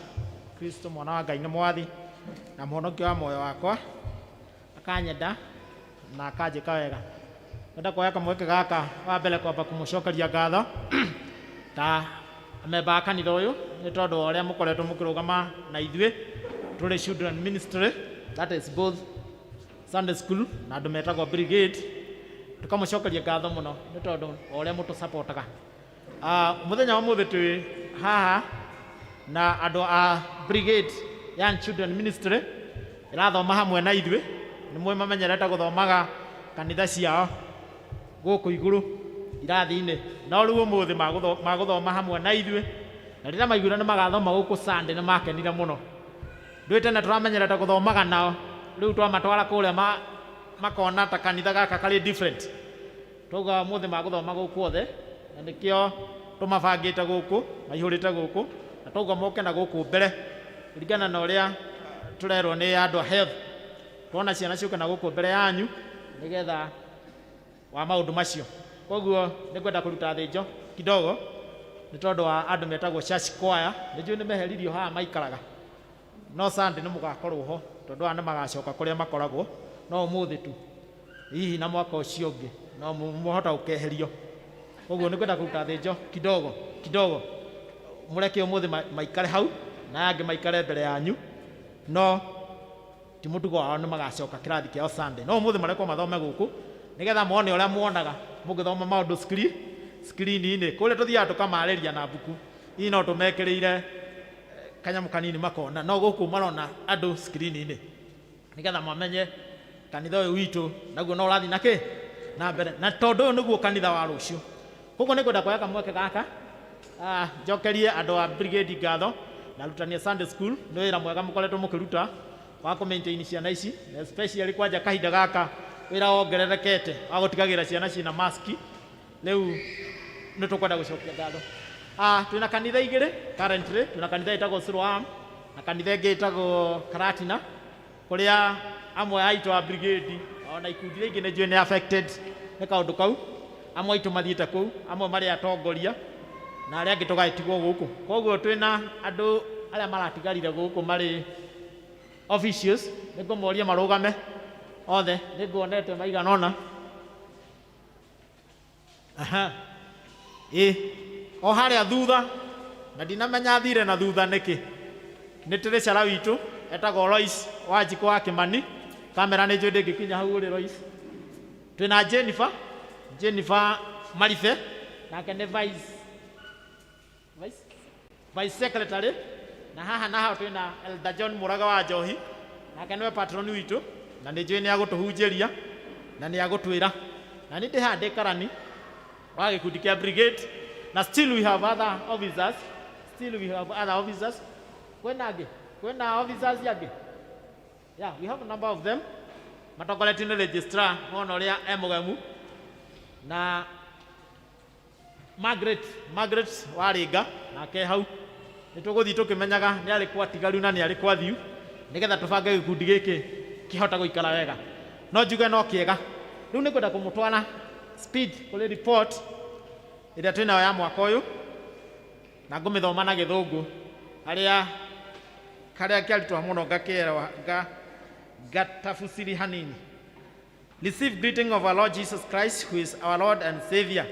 [SPEAKER 3] Kristo mwana wa Ngai ni mwathi na muhonokia wa moyo wakwa, akanyenda na akajika wega. Nda kwa yaka mweke gaka wa mbere kwamba kumucokeria ngatho ta amemba kanitha uyu ni tondu uria mukoretwo mukirugama na ithue tuli children ministry, that is both Sunday school na andu metagwo brigade, tukamucokeria ngatho muno ni tondu uria mutu supportaga. Muthenya wa muthi twi haha na andu a brigade young children ministry irathoma hamwe na ithue, ni mwe mamenyerete guthomaga kanitha ciao guku iguru irathi-ini, no riu umuthi maguthoma hamwe na ithue, na rĩrĩa maiguire nĩ magathoma gũkũ Sunday nĩ makenire mũno. Ndũĩ tene tũramenyerete gũthomaga nao, rĩu twamatwara kũrĩa makona ta kanitha gaka karĩ different. Twauga ũmũthĩ magũthoma gũkũ othe, na nĩkĩo tũmabangĩte gũkũ, maihũrĩte gũkũ, na twauga moke na gũkũ mbere kũringana na ũrĩa tũrerwo nĩ andũ a health. Twona ciana ciũke na gũkũ mbere yanyu nĩgetha wa maundu macio. Koguo nĩngwenda kũruta thĩnjo kidogo nĩ tondũ wa andũ metagwo church choir, nĩnjũĩ nĩ meheririo haha maikaraga, no Sunday nĩ mũgakorwo ho tondũ aya nĩ magacoka kũrĩa makoragwo, no ũmũthĩ tu hihi na mwaka ũcio ũngĩ no mũhota gũkeherio. Koguo nĩngwenda kũruta thĩnjo kidogo mũreke ũmũthĩ maikare hau na angĩ maikare mbere yanyu, no ti mũtugo wao nĩ magacoka kĩrathi kĩao Sunday, no ũmũthĩ marekwo mathome gũkũ nigetha muone ũrĩa muonaga mũgĩthoma maũndũ screen-inĩ kũrĩa tũthiaga tũkamarĩria na mbuku hihi no tũmekĩrĩire kanyamu kanini makona, no gũkũ marona andũ screen-inĩ nigetha mamenye kanitha ũyũ witũ naguo no ũrathi nakĩ na mbere, na tondũ ũyũ nĩguo kanitha wa rũciũ. Koguo nĩngwenda kuoya kamweke gaka njokerie andũ a brigade ngatho na arutani a Sunday school, nĩ wĩra mwega mũkoretwo mũkĩruta wa kũ-maintain ciana ici, especially kwanja kahinda gaka wĩra wongererekete wa gũtigagĩra ciana ciĩna maski. Rĩu nĩ tũkwenda gũcokia ngatho. Twĩna kanitha igĩrĩ currently, twĩna kanitha ĩtagwo Siloam na kanitha ĩngĩ ĩtagwo Karatina, kũrĩa amwe aitũ a brigade ona ikundi iria ingĩ nĩ njũĩ nĩ affected nĩ kaũndũ kau. Amwe aitũ mathiĩte kũu, amwe marĩ atongoria na arĩa angĩ tũgagĩtigwo gũkũ. Koguo twĩna andũ arĩa maratigarire gũkũ marĩ officials, nĩngũmoria marũgame othe, nĩnguonete maigana ũna. O harĩa thutha, na ndinamenya thire na thutha nĩkĩ, nĩ Treasurer witũ etagwo Lois Wanjikũ wa Kĩmani, kamera nĩ njũĩ ndĩngĩkinya hau ũrĩ Lois. Twĩna Jennifer Maribe, nake nĩ vice secretary, na haha twĩna Elder John Mũraga wa Njohi, nake nĩwe patron witũ, na nĩ njũĩ nĩ agũtũhunjĩria na nĩ agũtwĩra. Na nĩ ndĩhandĩ karani wa gĩkundi kĩa brigade, na still we have other officers. Kwĩna officers angĩ? Yeah, we have a number of them. Matongoretio nĩ registrar mwana ũrĩa mũgemu, na Margaret Waringa nake hau. Nĩ tũgũthiĩ tũkĩmenyaga nĩ arĩ kwatigaru na nĩ arĩ kwathiu, nĩgetha tũbange gĩkundi gĩkĩ kĩhota gũikara wega. No njuge no kĩega. Rĩu nĩ kwenda kũmũtwara speed kũrĩ report ĩrĩa twĩnayo ya mwaka ũyũ, na ngũmĩthoma na Gĩthũngũ karĩa kĩarutwo mũno gatabuciri hanini. Receive greeting of our Lord Jesus Christ, who is our Lord and Savior.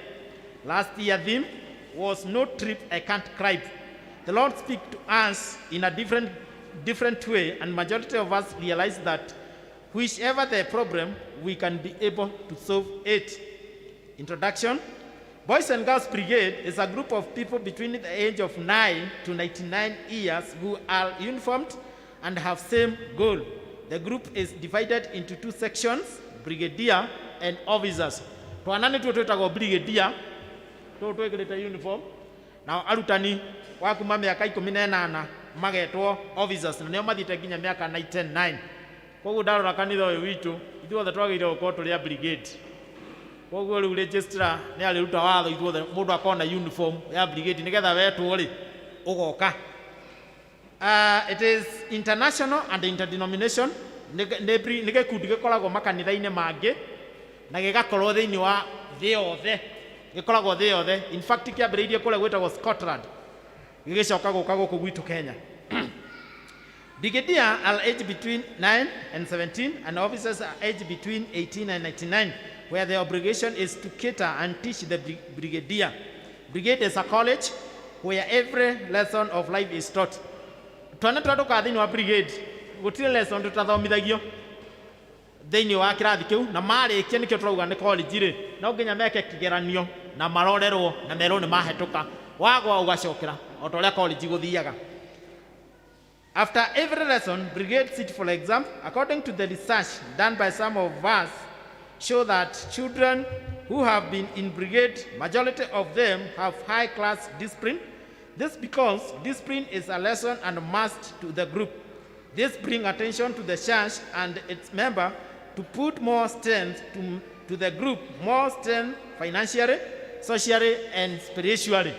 [SPEAKER 3] Last year theme was no trip I can't cry. The Lord speaks to us in a different way, and majority of us realize that whichever the problem, we can be able to solve it. Introduction. Boys and Girls Brigade is a group of people between the age of 9 to 99 years who are uniformed and have same goal. The group is divided into two sections, brigadier and officers. Twanani twetagwo brigadier, twekĩrĩte uniform, na arutani wa kuma mĩaka 18 magetwo officers, na nĩo mathiĩte nginya mĩaka 99. Koguo ndarora kanitha ũyũ witũ, ithuothe twagĩrĩirwo gũkorwo tũrĩ a brigade. Koguo rĩu registrar nĩ arĩruta watho ithuothe mũndũ akona uniform ya brigade, nĩgetha wetwo rĩ ũgoka. It is international and interdenomination. Nĩ gĩkundi gĩkoragwo makanitha-inĩ mangĩ na gĩgakorwo thĩinĩ wa thĩ yothe, gĩkoragwo thĩ yothe. In fact kĩambĩrĩirie kũrĩa gwĩtagwo Scotland, gĩgĩcoka gũka gũkũ gwitũ Kenya. Brigadier are aged between 9 and 17, and officers are aged between 18 and 99, where the obligation is to cater and teach the brigadier. Brigade is a college where every lesson of life is taught. Twana twatũka thĩinĩ wa brigade, gũtirĩ lesson tũtathomithagio thĩinĩ wa kĩrathi kĩu, na marĩkia nĩkĩo tũrauga nĩ college rĩ, no nginya meke kĩgeranio na marorerwo na merwo nĩ mahĩtũka, wagwa ũgacokera o ta ũrĩa college gũthiaga. After every lesson, brigade sit for exam. According to the research done by some of us, show that children who have been in brigade, majority of them have high class discipline. This because discipline is a lesson and a must to the group. This brings attention to the church and its member to put more strength to the group, more strength financially, socially, and spiritually.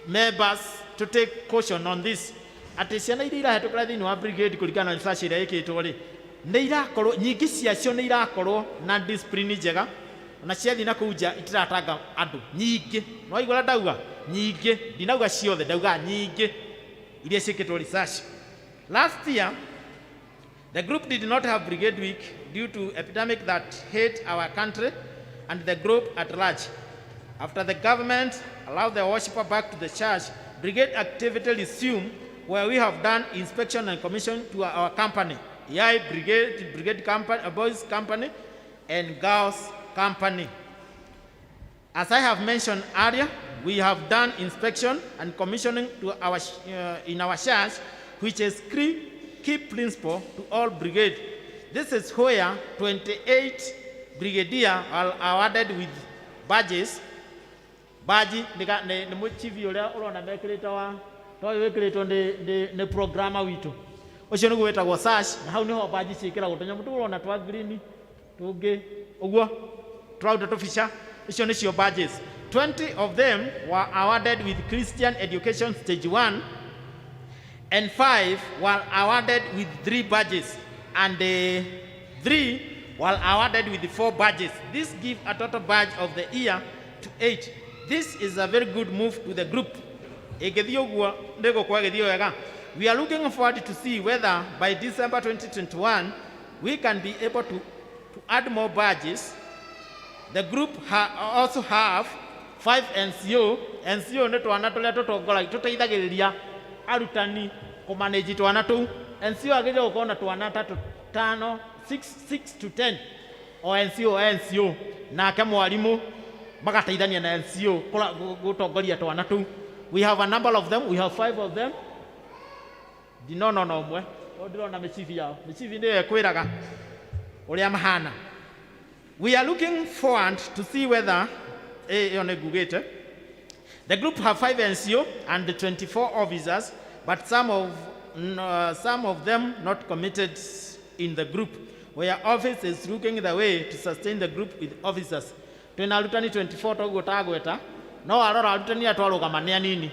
[SPEAKER 3] Members to take caution on this. Atĩ ciana iria irahĩtũkĩra thĩinĩ wa brigade kũringana na research ĩrĩa ĩkĩtwo rĩ, nĩ irakorwo nyingĩ ciacio nĩ irakorwo na discipline njega, na ciathiĩ na kũu nja itiratanga andũ nyingĩ. No igũra ndauga nyingĩ, ndinauga ciothe, ndauga nyingĩ iria ciĩkĩtwo research. Last year, the group did not have brigade week due to epidemic that hit our country and the group at large. After the government allowed the worshiper back to the church, brigade activity resumed, where we have done inspection and commission to our company, EI brigade company, boys company, and girls company. As I have mentioned earlier, we have done inspection and commissioning to our in our church, which is key principle to all brigade. This is where 28 brigadier are awarded with badges. Badge nĩ mũchivi ũrĩa ũrona mekĩrĩte wa toĩ wĩkĩrĩtwo nĩ programmer witũ. Ũcio nĩguo wĩtagwo sash, na hau nĩho badge ciĩkĩragwo. Tũnyamũ tũu ũrona twa green tũngĩ ũguo tũrauta tũbica, icio nĩcio badges. 20 of them were awarded with Christian Education Stage 1, and 5 were awarded with 3 badges, and 3 were awarded with 4 badges. This gives a total badge of the year to 8. This is a very good move to the group. We are looking forward to see whether by December 2021 we can be able to add more badges. The group also have 5 NCO. NCO nĩ twana tũrĩa tũtongoragia tũteithagĩrĩria arutani kumanage twana tu NCO agire gukona twana 3 5 6 to 10 o NCO nake mwarimu magateithania na NCO gutongoria twana tu. We have a number of them, we have 5 of them. Dinono no mwe ndirona micibi yao, micibi ndio ekwiraga uria mahana. We are looking forward to see whether the group have 5 NCO and the 24 officers, but some of them not committed in the group, where office is looking the way to sustain the group with officers. Twina arutani 24 toguo tagweta no arora arutani atwarugamania nini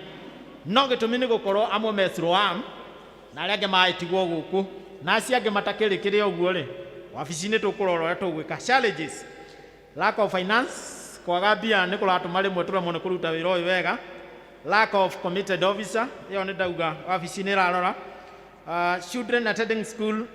[SPEAKER 3] no gitumi ni gukorwo amwe mesro am na arĩa angĩ maĩtigwo gũkũ na acio angĩ matakĩrĩkĩre ũguo rĩ wabici-inĩ tũkũrora ũrĩa tũgwĩka. Challenges: lack of finance, kwaga mbia nĩ kũratũma rĩmwe tũremwo nĩ kũruta wĩra ũyũ wega. Lack of committed officer, ĩyo nĩ ndauga wabici-inĩ ĩrarora. Children attending school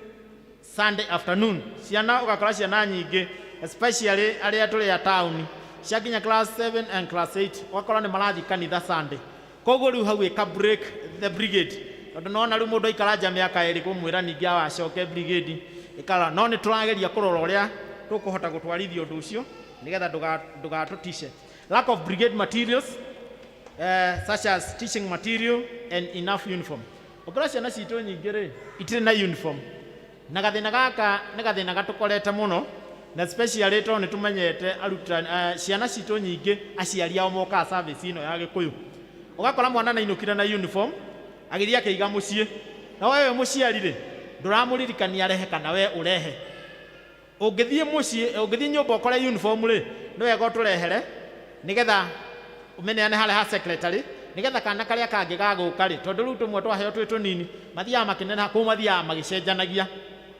[SPEAKER 3] Sunday afternoon, ciana ũgakora ciana nyingĩ especially arĩa tũrĩ a town ciakinya class 7 and class 8 ũgakora nĩ marathiĩ kanitha Sunday. Koguo rĩu hau ĩka break the brigade, tondũ nona rĩu mũndũ aikara mĩaka ĩrĩ kũmwĩra ningĩ agacoke brigade ĩkara. No nĩ tũrageria kũrora ũrĩa tũkũhota gũtwarithia ũndũ ũcio nĩgetha ndũgatũtice. Lack of brigade materials such as teaching material and enough uniform. Ũkora ciana citũ nyingĩ rĩ itirĩ na uniform, na gathĩna gaka nĩ gathĩna gatũkorete mũno, na especially tondũ nĩ tũmenyete ciana citũ nyingĩ aciari ao mokaga service ĩno ya Gĩkũyũ. Ũgakora mwana nainũkire na uniform agĩthiĩ akĩiga mũciĩ, na wewe mũciari rĩ ndũramũririkania arehe kana we ũrehe. Ũngĩthiĩ mũciĩ, ũngĩthiĩ nyũmba ũkore uniform rĩ nĩ wega ũtũrehere nĩgetha ũmenyane harĩa ha secretary, nĩgetha kana karĩa kangĩ gagũka rĩ, tondũ rĩu tũmwe twaheo twĩ tũnini mathiaga makĩneneha kũu mathiaga magĩcenjanagia.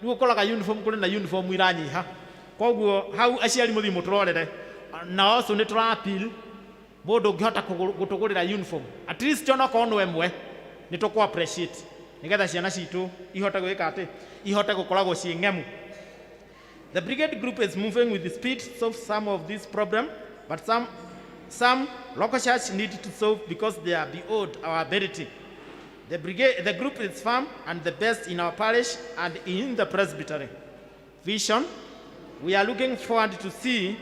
[SPEAKER 3] Rĩu ũkoraga uniform kũrĩ na uniform iranyiha. Koguo hau aciari mũthiĩ mũtũrorere, na ũcio nĩ tũra-appeal mũndũ ũngĩhota gũtũgũrĩra uniform at least onokorwo nĩ ĩmwe nĩ tũkũ appreciate nĩgetha ciana citũ ihote gwĩka atĩ ihote gũkoragwo ciĩ ng'emu. The brigade group is moving with the speed to solve some of this problem, but some local church need to solve because they are beyond our ability. The group is firm and the best in our parish and in the presbytery. Vision: we are looking forward to see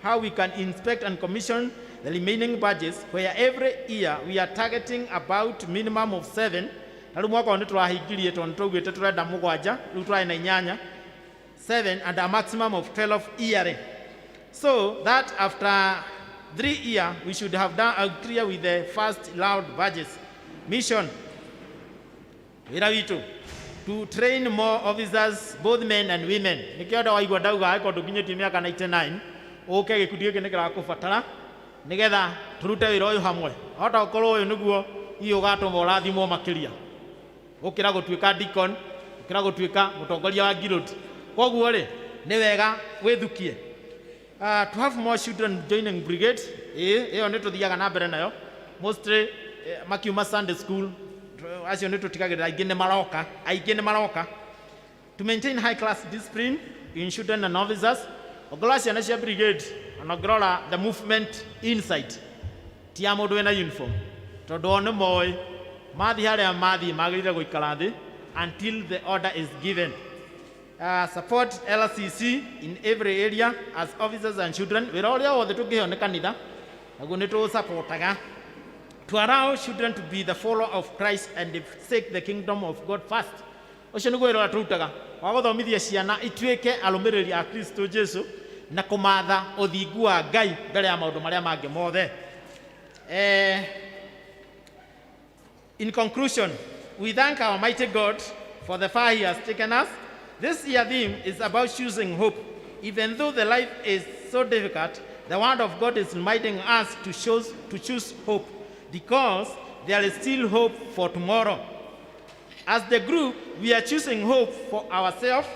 [SPEAKER 3] how we can inspect and commission the remaining budgets, where every year we are targeting about minimum of 7. Na rĩu mwaka nĩ tũrahingirie tondũ tũgwĩte tũrenda 7, rĩu tũrarĩ na 8, 7 and a maximum of 12 yearly, so that after 3 years we should have done out clear with the first loud budgets. Mission: wĩra witũ to train more officers, both men and women. Nikĩenda waigua ndauga akorwo ndũkinyĩtie mĩaka 99 ũke gĩkundi gĩkĩ nĩ kĩrakũbatara nĩgetha tũrute wĩra ũyũ hamwe. Hota gũkorwo ũyũ nĩguo ũgatũma ũrathimwo makĩria gũkĩra gũtuĩka deacon, gũkĩra gũtuĩka mũtongoria wa guild. Koguo rĩ nĩ wega wĩthukie. To have more children joining brigade, ĩyo nĩ tũthiaga na mbere nayo. Mostly makiuma Sunday school acio nĩ tũtigagĩrĩra aingĩ nĩ maroka. To maintain high class discipline in children and officers, ũngĩrora ciana cia brigade ona ũngĩrora the movement inside ti ya mũndũ wĩna uniform, tondũ o nĩ moĩ mathiĩ harĩa mathiĩ magĩrĩire gũikara thĩ until the order is given. Support LCC in every area as officers and children. Wĩra ũrĩa wothe tũngĩheo nĩ kanitha naguo nĩ tũsupportaga. To allow children to be the follower of Christ and seek the kingdom of God first. Ũcio nĩguo wĩra ũrĩa tũrutaga wa gũthomithia ciana ituĩke arũmĩrĩri a Kristo Jesu na kũmatha ũthingu wa Ngai mbere ya maũndũ marĩa mangĩ mothe. In conclusion, we thank our mighty God for the far He has taken us. This year theme is about choosing hope. Even though the life is so difficult, the Word of God is reminding us to choose hope, because there is still hope for tomorrow. As the group, we are choosing hope for ourselves,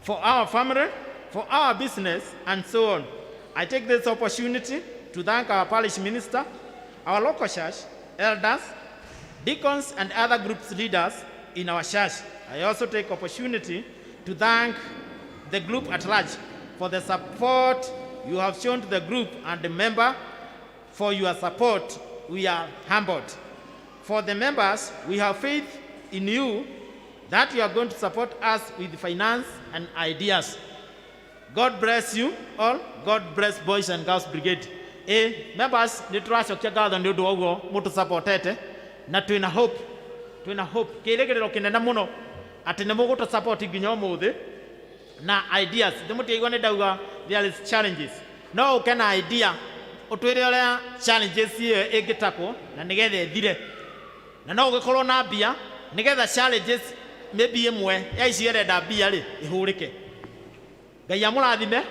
[SPEAKER 3] for our family, for our business, and so on. I take this opportunity to thank our parish minister, our local church, elders, deacons, and other groups leaders in our church. I also take opportunity to thank the group at large for the support you have shown to the group and the member. For your support, we are humbled. For the members, we have faith in you that you are going to support us with finance and ideas. God bless you all. God bless Boys and Girls Brigade. Members, nituracokia ngatho ni undu woguo mutu supportete na twina hope kiregerero kinene muno ati ni mugutu support nginya umuthi na ideas. Ndimutiigwa ni ndauga there is challenges. No ukena idea utwire uria challenges iyo ingitakwo na nigetha ithire, na no ugikorwo na mbia nigetha challenges maybe imwe ya ici irenda mbia ri ihurike. Ngai amurathime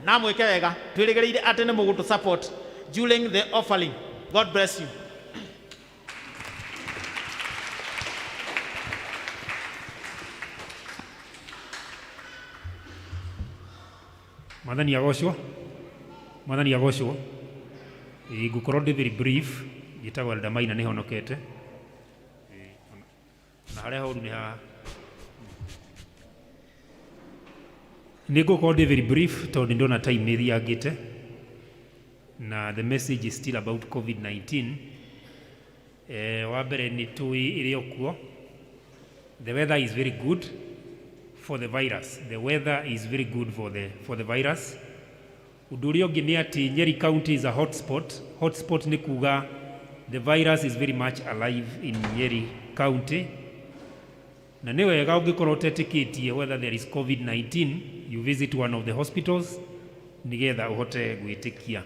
[SPEAKER 3] na mwike wega, twirigereire ati ni mugutu support during the offering. God bless you.
[SPEAKER 10] Mwathani agocwo ngukorwo ndi very brief. Gitagwo Elder Maina nĩ honokete na harĩa horu nĩ haha. Nĩ ngũkorwo ndi very brief tondũ nĩ ndona time nĩ thiangĩte na the message is still about COVID-19. Wa mbere nĩ tũĩ ĩrĩ okuo. The weather is very good for the virus. The weather is very good for the virus. Ũndũ ũrĩa ũngĩ nĩ atĩ Nyeri County is a hotspot. Hotspot nĩ kuga the virus is very much alive in Nyeri County. Na nĩ wega ũngĩkorwo ũtetĩkĩtie whether there is COVID-19, you visit one of the hospitals nigetha ũhote gwĩtĩkia.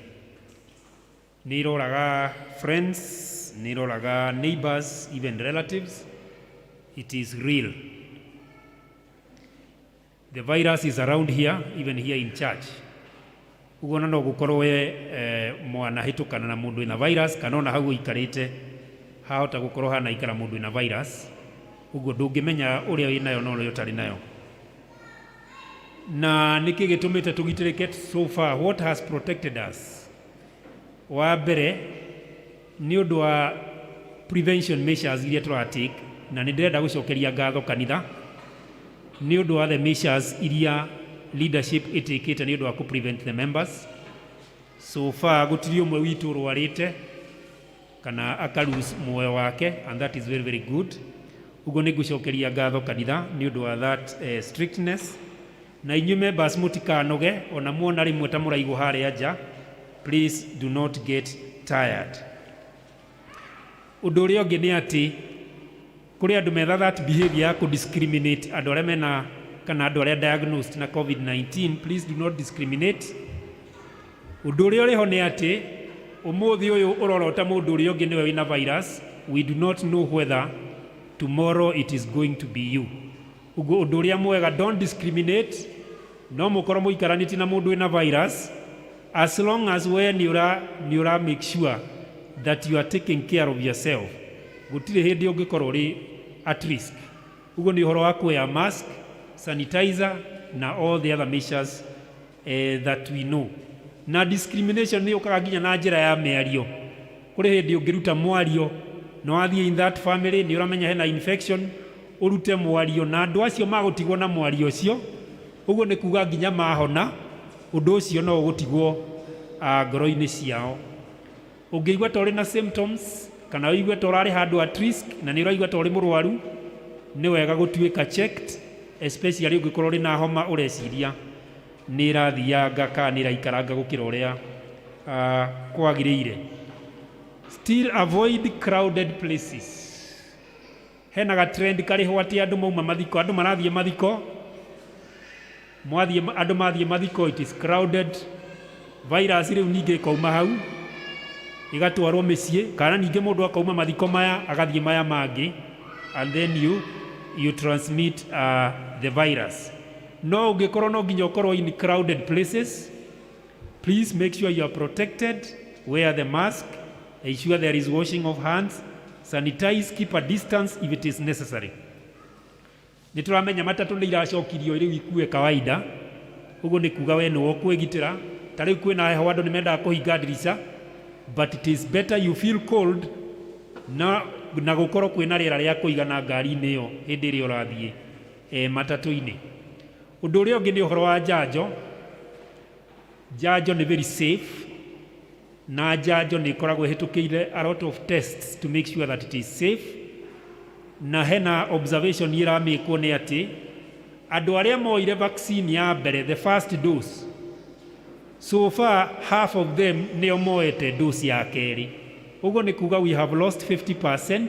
[SPEAKER 10] Nĩ iroraga friends, nĩ iroraga neighbors, even relatives. It is real. The virus is around here, even here in church. Uguo no gukorwo we mwana hitukana na mundu ina virus kana ona hau ikarite hahota gukorwo hana ikara mundu ina virus. Uguo ndungimenya uria winayo no uria utari nayo. Na niki gitumite tugitirike so far, what has protected us? Wa mbere ni undu wa prevention measures iria turatake, na ni ndirenda gucokeria ngatho kanitha ni undu wa the measures iria leadership itikite ni undu wa ku prevent the members. So far gutiri umwe witu rwarite kana akarus muoyo wake, and that is very very good. Ugo ni gucokeria ngatho kanitha ni undu wa that strictness. Na inyu members mutikanoge ona muona rimwe ta muraigu haria nja, please do not get tired. Undu uria ungi ni ati kuri andu metha that behavior ya ku discriminate andu aria mena kana andu aria diagnosed na COVID-19, please do not discriminate. Undu uria uriho ni ati umuthi uyu urorota mundu uria ungi niwe wina virus, we do not know whether tomorrow it is going to be you. Ugo undu uria mwega, don't discriminate. No mukorwo muikaraniti na mundu wina virus, as long as we ni ura make sure that you are taking care of yourself. Gutire hindi ungikorwo ri at risk. Ugo ni uhoro wa kuoya mask, sanitizer na all the other measures that we know. Na discrimination ni ukaga nginya na njira ya miario. Kuri hindi ungiruta mwario no athie in that family ni uramenya hena infection, urute mwario na andu acio magutigwo na mwario ucio. Ugo ni kuga nginya mahona undu ucio no gutigwo ngoro-ini ciao. Ungiigua tori na symptoms kana uigwe torari handu at risk na ni uraigwa tori murwaru, ni wega gutuika checked, especially ungikorwo ri na homa ureciria ni rathianga kana ni raikaranga gukira uria kwagiriire. Still avoid crowded places. Hena ga trend kariho ati andu mauma mathiko, andu marathie mathiko, andu mathie mathiko, it is crowded. Virus riu ningi kauma hau igatwarwo micii, kana ningi mundu akauma mathiko maya agathie maya mangi, and then you transmit the virus. No ungikorwo no nginya ukorwo in crowded places. Please make sure you are protected, wear the mask, ensure there is washing of hands, sanitize, keep a distance if it is necessary. Nituramenya matatu ni iracokirio iri ikue kawaida. Ugo ni kuga we no kwigitira, tari kwina heho andu ni menda kuhinga dirisha, but it is better you feel cold na gukorwo kwina riera ria kuigana ngari-ini yo hindi iri urathie matatu-ini. Undu uria ungi ni uhoro wa njanjo. Njanjo ni very safe. na njanjo nĩ ikoragwo ĩhĩtũkĩire a lot of tests to make sure that it is safe, na hena observation ĩramĩkwo nĩ atĩ andũ arĩa moire vaccine ya mbere, the first dose, so far half of them nĩo moete dose ya kerĩ. Ũguo nĩ kuga we have lost 50%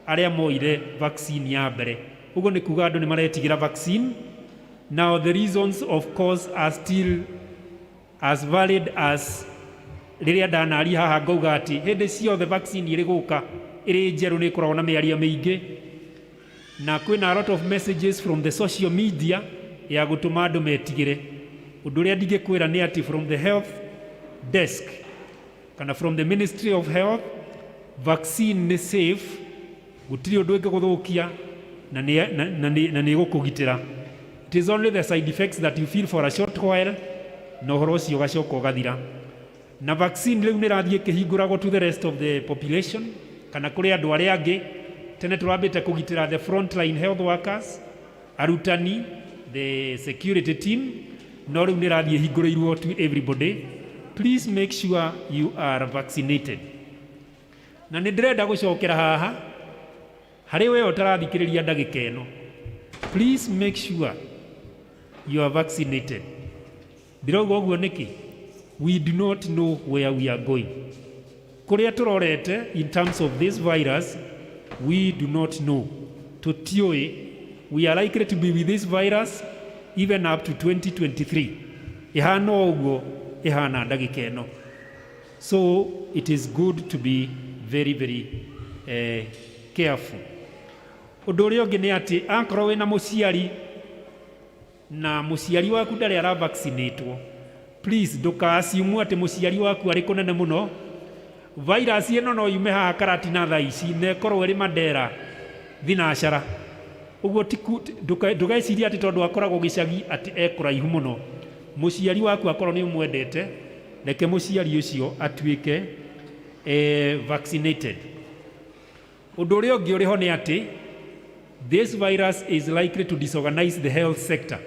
[SPEAKER 10] arĩa moire vaccine ya mbere. Ũguo nĩ kuga andũ nĩ maretigĩra vaccine. Now the reasons of course are still as valid as rĩrĩa ndanaria haha ngauga atĩ hĩndĩ ciothe vaccine ĩrĩ gũka ĩrĩ njerũ nĩ ĩkoragwo na mĩario mĩingĩ, na kwĩna a lot of messages from the social media ya gũtũma andũ metigĩre. Ũndũ ũrĩa ndingĩkwĩra nĩ atĩ from the health desk kana from the Ministry of Health, vaccine nĩ safe, gũtirĩ ũndũ ĩngĩgũthũkia na nĩ gũkũgitĩra. It is only the side effects that you feel for a short while, na ũhoro ũcio ũgacoka ũgathira. Na vaccine rĩu nĩ rathiĩ kĩhingũragwo to the rest of the population, kana kũrĩ andũ arĩa angĩ. Tene tũrambĩte kũgitĩra the frontline health workers, arutani, the security team, no rĩu nĩ rathiĩ hingũrĩirwo to everybody. Please make sure you are vaccinated. Na nĩ ndĩrenda gũcokera haha harĩ we ũtarathikĩrĩria ndagĩka ĩno. Please make sure you are vaccinated. Ndirauga ũguo nĩkĩ? We do not know where we are going. Kũrĩa tũrorete in terms of this virus, we do not know. Tũtiũĩ, we are likely to be with this virus even up to 2023. Ihana ũguo, ihana ndagĩka ĩno. So it is good to be very, very careful. Ũndũ ũrĩa ũngĩ nĩ atĩ akorwo wĩna mũciari na mũciari waku ndarĩ aravaccinatwo, please ndũka-assume atĩ mũciari waku arĩ kũnene mũno. Virus ĩno no yume haha Karatina thaa ici na ĩkorwo ĩrĩ Mandera thinacara. Ũguo ndũgeciria atĩ tondũ akoragwo gĩcagi atĩ ekũraihu mũno. Mũciari waku akorwo nĩ ũmwendete, reke mũciari ũcio atuĩke vaccinated. Ũndũ ũrĩa ũngĩ ũrĩ ho nĩ atĩ this virus is likely to disorganize the health sector.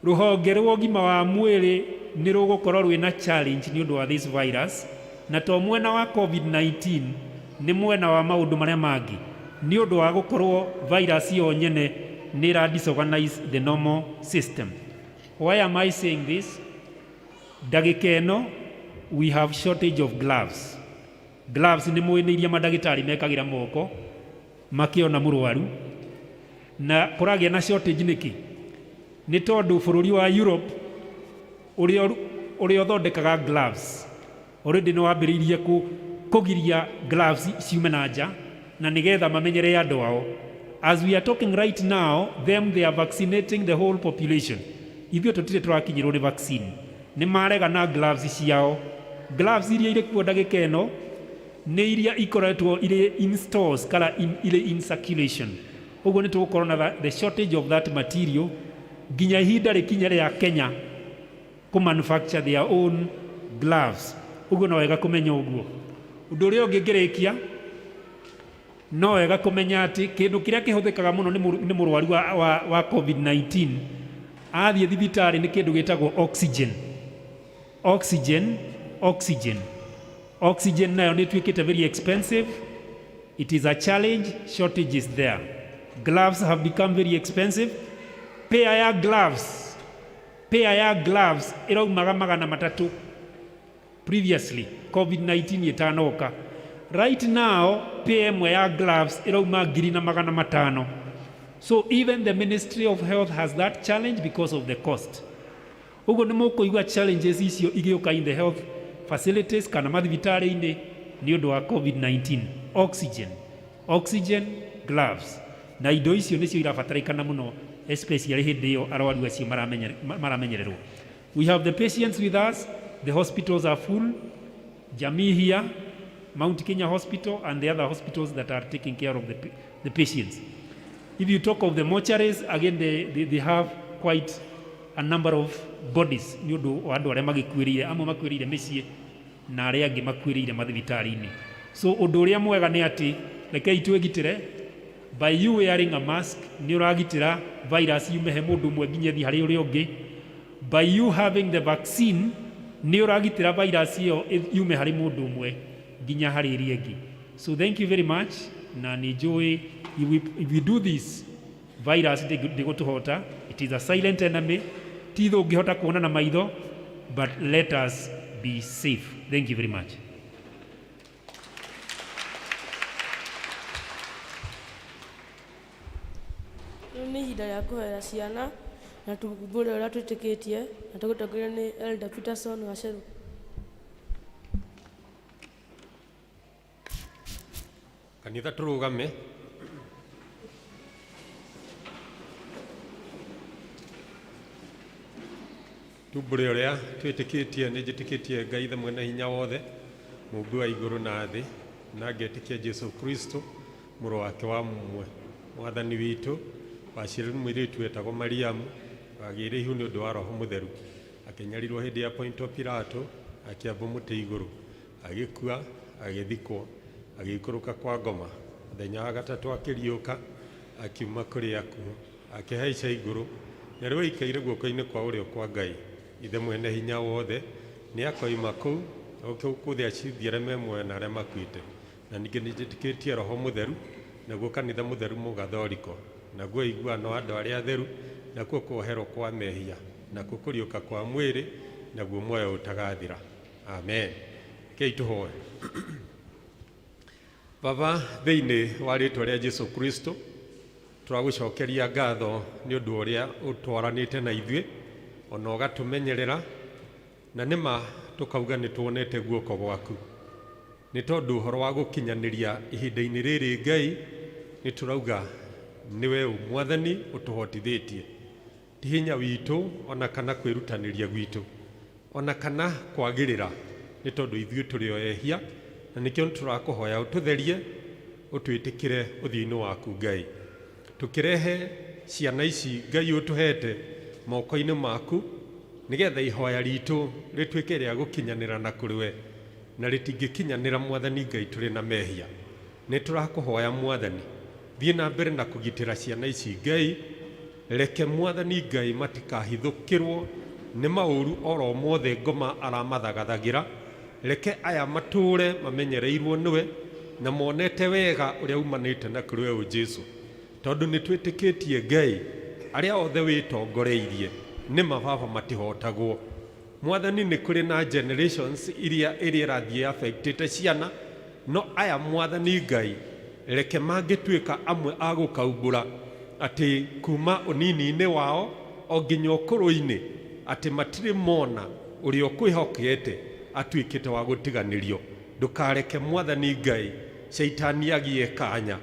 [SPEAKER 10] Rũhonge rwa ũgima wa mwĩrĩ nĩ rũgũkorwo rwĩna challenge nĩ ũndũ wa this virus, na to mwena wa COVID-19 nĩ mwena wa maũndũ marĩa mangĩ nĩ ũndũ wa gũkorwo virus yo nyene nĩ ĩra disorganize the normal system. Why am I saying this? Ndagĩka ĩno we have shortage of gloves. Gloves nĩ mwĩnĩ iria mandagĩtarĩ mekagĩra moko makĩona mũrwaru, na kũragĩa na shortage nĩkĩ? Nĩ tondũ bũrũri wa Europe ũrĩa ũthondekaga gloves already nĩ wambĩrĩirie kũgiria gloves ciume na nja na nĩgetha mamenyere andũ ao. As we are talking right now, they are vaccinating the whole population. Ithuĩ tũtirĩ tũrakinyĩrwo nĩ vaccine. Nĩ marega na gloves ciao. Gloves iria irĩ kuo ndagĩka ĩno nĩ iria ikoretwo irĩ in stores kana irĩ in circulation. Ũguo nĩ tũgũkorwo na the shortage of that material nginya ihinda rĩkinye rĩa Kenya manufacture their own gloves. Ũguo no wega kũmenya ũguo. Ũndũ ũrĩa ũngĩ ngĩrĩkia, no wega kũmenya atĩ kĩndũ kĩrĩa kĩhũthĩkaga mũno nĩ mũrwaru wa COVID-19 athiĩ thibitarĩ nĩ kĩndũ gĩtagwo oxygen. Oxygen nayo nĩ ĩtuĩkĩte very expensive. It is a challenge, shortage is there. Gloves have become very expensive. Pair ya gloves ĩraumaga $300 previously, COVID-19 ĩtanoka. Right now, pair ĩmwe ya gloves ĩrauma $500. So even the Ministry of Health has that challenge because of the cost. Ũguo nĩ mũkũigua challenges icio igĩũka in the health facilities kana mathibitarĩ-inĩ nĩ ũndũ wa COVID-19. Oxygen, gloves. Na indo icio nĩcio irabatarĩkana mũno, especially hĩndĩ ĩyo arwaru acio maramenyererwo. We have the patients with us. The hospitals are full. Jamii here, Mount Kenya Hospital and the other hospitals that are taking care of the patients. If you talk of the mortuaries, again they have quite a number of bodies. Nĩ ũndũ wa andũ arĩa magĩkuĩrĩire, amwe makuĩrĩire mĩciĩ na arĩa angĩ makuĩrĩire mathibitarĩ-inĩ. So ũndũ ũrĩa mwega nĩ atĩ rekei twĩgitĩre. By you wearing a mask, nĩ ũragitĩra virus yume he mũndũ ũmwe nginya thi harĩ ũrĩa ũngĩ. By you having the vaccine, nĩ ũragitĩra virus ĩyo yume harĩ mũndũ ũmwe nginya harĩ ĩrĩa ĩngĩ. So thank you very much, na nĩ njũĩ if we do this, virus ndĩgũtũhota. It is a silent enemy. Ti ũngĩhota kuona na maitho, but let us be safe. Thank you very much.
[SPEAKER 4] Nĩ ihinda rĩa kũhoera ciana na tũmbũre ũrĩa twĩtĩkĩtie na tũgũtongorio nĩ Elder Peterson Gaceru.
[SPEAKER 11] Kanitha tũrũgame. Tumbũre ũrĩa twĩtĩkĩtie nĩ njĩtĩkĩtie Ngai ithe mwene hinya wothe, Mũmbi wa igũrũ na thĩ, na ngetĩkia Jesu Kristo mũrũ wake wa mũmwe, mwathani witũ, waciarĩrwo nĩ mũirĩtu wetagwo Mariamu, wagĩire ihu nĩ ũndũ wa Roho Mũtheru, akĩnyarirwo hĩndĩ ya Pontio Pilato, akĩambwo mũtĩ igũrũ, agĩkua, agĩthikwo, agĩikũrũka kwa ngoma, mũthenya wa gatatũ akĩriũka, akiuma kũrĩ akuũ, akĩhaica igũrũ, na rĩu aikaire guoko-inĩ kwa ũrĩo kwa Ngai ithe mwene hinya wothe, nĩ akoima kũu gũkũthĩa ciuthi arĩa me muoyo na arĩa makuĩte, na ningĩ nĩ njĩtĩkĩtie Roho Mũtheru, naguo kanitha mũtheru mũgathoriko, naguo iguano wa andũ arĩa atheru, nakuo kuoherwo kwa mehia, nakuo kũriũka kwa mwĩrĩ, naguo muoyo ũtagathira. Amen. Kei tũhoe. Baba, thĩinĩ wa rĩĩtwa rĩa Jesu Kristo, tũragũcokeria ngatho nĩ ũndũ ũrĩa ũtwaranĩte na ithuĩ, ona ũgatũmenyerera, na nĩma tũkauga nĩ tuonete guoko gwaku. Nĩ tondũ ũhoro wa gũkinyanĩria ihinda-inĩ rĩrĩ Ngai, nĩ tũrauga nĩwe Mwathani ũtũhotithĩtie. Ti hinya witũ, ona kana kwĩrutanĩria gwitũ, ona kana kwagĩrĩra, nĩ tondũ ithuĩ tũrĩ o ehia, na nĩkĩo tũrakũhoya ũtũtherie, ũtwĩtĩkĩre ũthiũ-inĩ waku Ngai. Tũkĩrehe ciana ici Ngai ũtũhete moko-inĩ maku, nĩgetha ihoya ritũ rĩtuĩke rĩa gũkinyanĩra na kũrĩwe, na rĩtingĩkinyanĩra Mwathani Ngai tũrĩ na mehia. Nĩ tũrakũhoya Mwathani, thiĩ na mbere na kũgitĩra ciana ici Ngai, reke Mwathani Ngai matikahithũkĩrwo nĩ maũru oro mothe ngoma aramathagathagĩra, reke aya matũre mamenyereirwo nĩwe, na monete wega ũrĩa umanĩte na kũrĩ we Jesu. Tondũ nĩ twĩtĩkĩtie Ngai, arĩa othe wĩtongoreirie nĩ mababa matihotagwo. Mwathani, nĩ kũrĩ na generations iria ĩrathiĩ affectĩte ciana, no aya Mwathani Ngai, reke mangĩtuĩka amwe a gũkaumbũra atĩ kuma ũnini-inĩ wao o nginya ũkũrũ-inĩ, atĩ matirĩ mona ũrĩa ũkwĩhokete atuĩkĩte wa gũtiganĩrio. Ndũkareke Mwathani Ngai Shaitani agĩe kanya.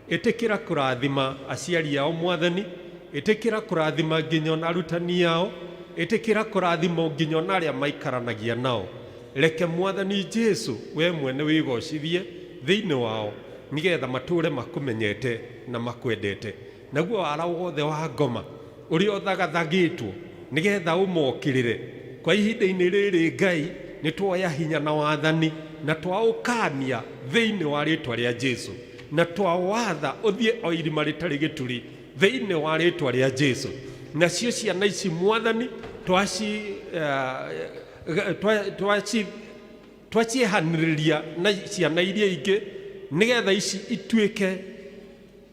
[SPEAKER 11] Ĩtĩkĩra kũrathima aciari ao Mwathani, ĩtĩkĩra kũrathima nginya na arutani ao, ĩtĩkĩra kũrathima nginya na arĩa maikaranagia nao. Reke Mwathani Jesu we mwene wĩgocithie thĩinĩ wao, nĩgetha matũre makũmenyete na makwendete. Naguo wara wothe wa ngoma ũrĩa ũthagathagĩtwo, nĩgetha ũmokĩrĩre kwa ihinda-inĩ rĩrĩ Ngai, nĩ tuoya hinya na wathani na twaũkania thĩinĩ wa rĩĩtwa rĩa Jesu, na twawatha ũthiĩ o irima rĩtarĩ gĩturi thĩinĩ wa rĩĩtwa rĩa Jesu. Nacio ciana ici Mwathani twaciehanĩrĩria na ciana iria ingĩ, nĩgetha ici ituĩke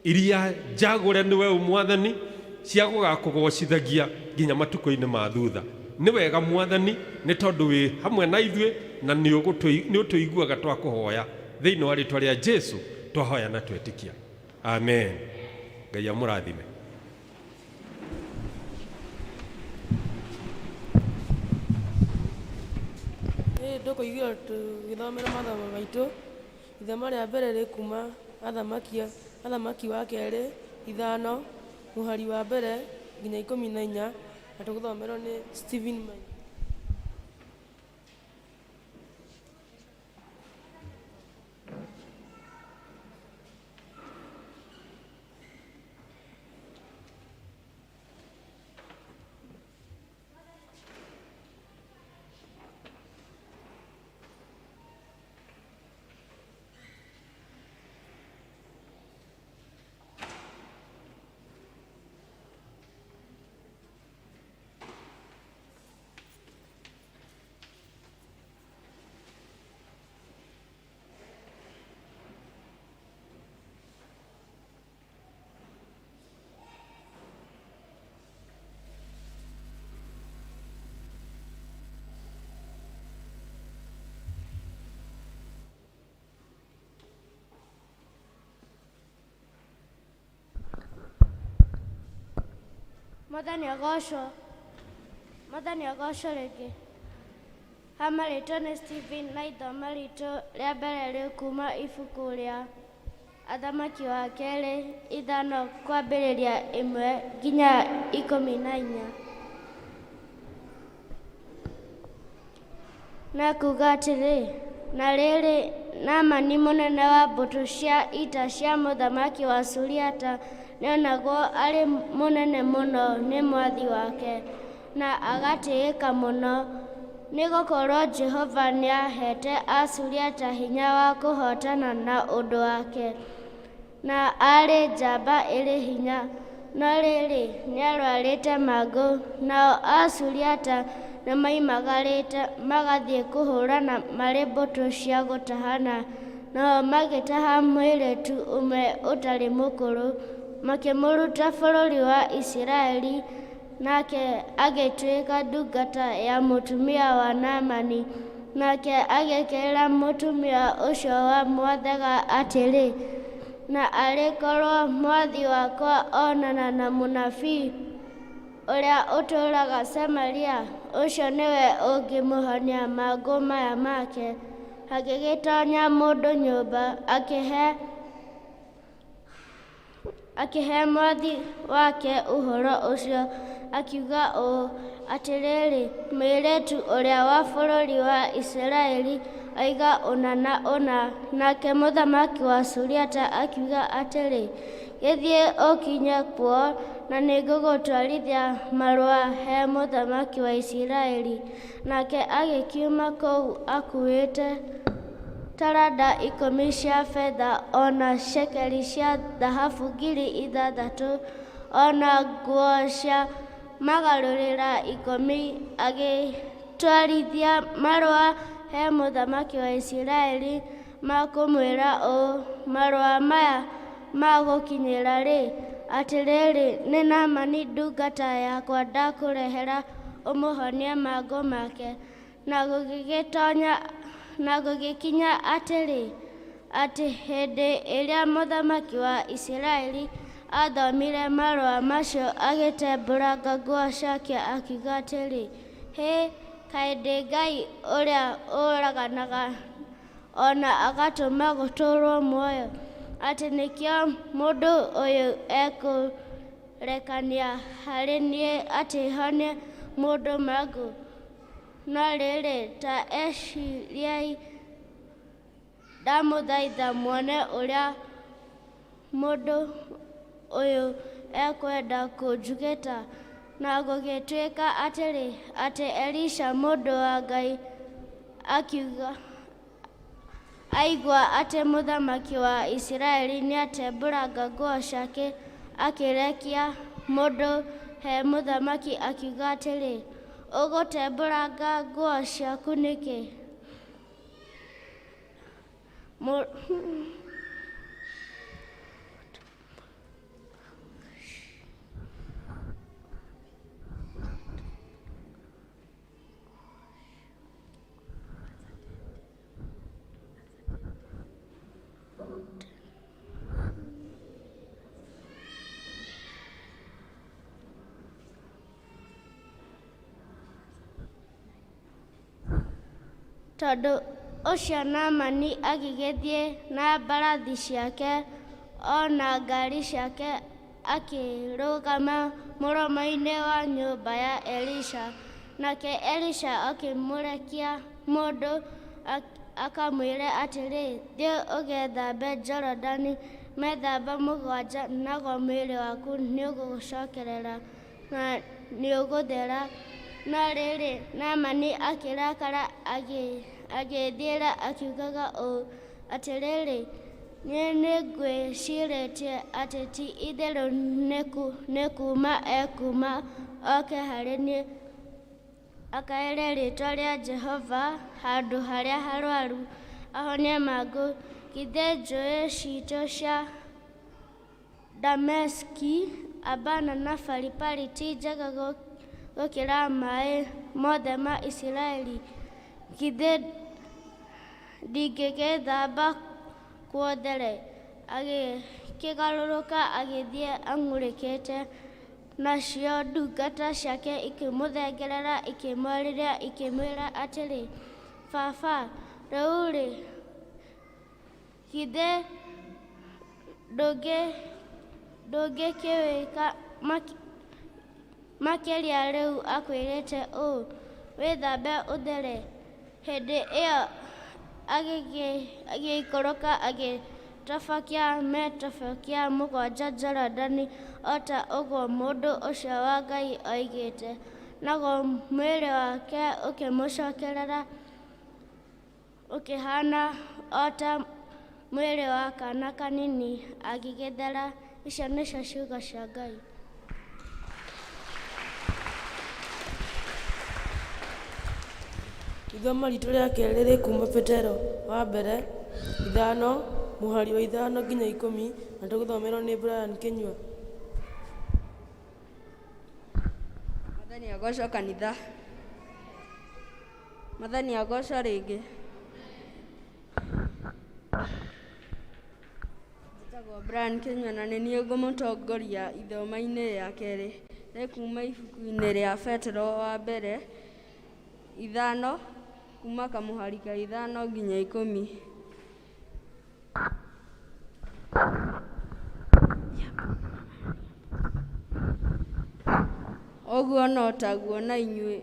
[SPEAKER 11] iria njagũre nĩwe Mwathani, cia gũgakũgocithagia nginya matukũ-inĩ ma thutha. Nĩ wega Mwathani, nĩ tondũ wĩ hamwe na ithuĩ, na nĩ ũtũiguaga twakũhoya thĩinĩ wa rĩĩtwa rĩa Jesu twahoya na twetĩkia. Amen. Ngai amũrathime.
[SPEAKER 4] Tũkũigua tũgĩthomera mathomo maitũ. Ithomo rĩa mbere rĩ kuma Athamaki wa kerĩ 5 mũhari wa mbere nginya 14, na tũgũthomerwo nĩ Stephen Mai.
[SPEAKER 6] Mwathani agocwo. Mwathani agocwo rĩngĩ. Ha marĩtwo nĩ Stephen na ithoma ritũ rĩa mbere rĩkuma ibuku rĩa Athamaki wa Kerĩ 5 kwambĩrĩria 1 nginya 14. Na kuuga atĩrĩ, na rĩrĩ Naamani mũnene wa mbũtũ cia ita cia mũthamaki wa Suriata nĩonagwo arĩ mũnene mũno nĩ mwathi wake, na agatĩĩka mũno, nĩgũkorwo Jehova nĩahete Asuriata hinya wa kũhotana na ũndũ wake, na arĩ njamba ĩrĩ hinya. No rĩrĩ nĩarwarĩte mangũ, nao Asuriata nĩmaimagarĩte magathiĩ kũhũrana marĩ mbũtũ cia gũtahana, nao magĩtaha mũirĩtu ũmwe ũtarĩ mũkũrũ, makĩmũruta bũrũri wa Isiraeli, nake agĩtuĩka ndungata ya mũtumia wa Naamani. Nake agĩkĩra mũtumia ũcio wa mwathaga atĩrĩ, na arĩkorwo mwathi wakwa onana na mũnabii ũrĩa ũtũũraga Samaria, ũcio nĩwe ũngĩmũhonia mangũ maya make. Hagĩgĩtonya mũndũ nyũmba akĩhe mwathi wake ũhoro ũcio, akiuga ũũ atĩrĩrĩ, mũirĩtu ũrĩa wa bũrũri wa Isiraeli aiga ũna na ũna. Nake mũthamaki wa Suriata akiuga atĩrĩ, gĩthiĩ ũkinye kuo, na nĩngũgũtwarithia marũa he mũthamaki wa Isiraeli. Nake agĩkiuma kũu akuĩte taranda 10 cia betha, ona cekeri cia thahabu 6,000, ona nguo cia magarũrĩra 10. Agĩtwarithia marũa he mũthamaki wa Isiraeli makũmwĩra ũũ, marũa maya magũkinyĩra rĩ, atĩrĩrĩ, nĩ Naamani ndungata yakwa ndakũrehera ũmũhonie mangũ make. Na gũgĩkinya atĩrĩ, atĩ hĩndĩ ĩrĩa mũthamaki wa Isiraeli athomire marũa macio, agĩtembũranga nguo ciake akiuga atĩrĩ, hĩ, kaĩ ndĩ Ngai ũrĩa ũraganaga ona agatũma gũtũũrwo muoyo, atĩ nĩkĩo mũndũ ũyũ ekũrekania harĩ niĩ atĩ honie mũndũ mangũ. No rĩrĩ, ta eciriai, ndamũthaitha muone ũrĩa mũndũ ũyũ ekwenda kũnjugĩta. Na gũgĩtuĩka atĩrĩ, atĩ Elisha mũndũ wa Ngai aigua atĩ mũthamaki wa Isiraeli nĩatembũranga nguo ciake akĩrekia mũndũ he mũthamaki, akiuga atĩrĩ, ũgũtembũranga nguo ciaku nĩkĩ? Tondũ ũcio Naamani agĩgĩthiĩ na mbarathi ciake ona ngari ciake, akĩrũgama mũromo-inĩ wa nyũmba ya Elisha. Nake Elisha akĩmũrekia mũndũ, akamwĩre atĩrĩ, thiĩ ũgethambe Jorodani methamba 7, naguo mwĩrĩ waku nĩũgũgũcokerera na nĩũgũthera. No rĩrĩ Naamani akĩrakara, agĩthiĩra akiugaga ũũ atĩrĩrĩ, niĩ nĩngwĩcirĩtie atĩ ti itherũ nĩkuma ekuma oke harĩ niĩ, akaere rĩĩtwa rĩa Jehova handũ harĩa harwaru, ahonie mangũ. Githĩ njũĩ ciitũ cia Dameski, Abana na Faripari ti njega gũkĩra maaĩ mothe ma Isiraeli? Githĩ ndingĩgĩthamba kuo there? Agĩkĩgarũrũka agĩthiĩ ang'ũrĩkĩte, nacio ndungata ciake ikĩmũthengerera ikĩmwarĩria ikĩmwĩra atĩrĩ, baba, rĩu-rĩ, githĩ ndũngĩkĩwĩka makĩria rĩu akwĩrĩte ũũ, wĩthambe ũthere. Hĩndĩ ĩyo agĩikũrũka agĩtobokia metobokia mũgwanja Jorodani, o ta ũguo mũndũ ũcio wa Ngai oigĩte. Naguo mwĩrĩ wake ũkĩmũcokerera ũkĩhana o ta mwĩrĩ wa kana kanini agĩgĩthera. Icio nĩcio ciugo cia Ngai.
[SPEAKER 4] Ithomo ritũ rĩa kerĩ rĩ kuma Petero wa mbere 5 mũhari wa 5 nginya 10 na tũgũthomerwo nĩ Brian Kĩnyua.
[SPEAKER 12] Mwathani agocwo kanitha. Mwathani agocwo rĩngĩ. Njĩtagwo Brian Kĩnyua na nĩ niĩ ngũmũtongoria ithomo-inĩ rĩa kerĩ rĩ kuma ibuku-inĩ rĩa Petero wa mbere 5 kuma kamũhari ka 5 nginya 10. Ũguo no taguo na inyuĩ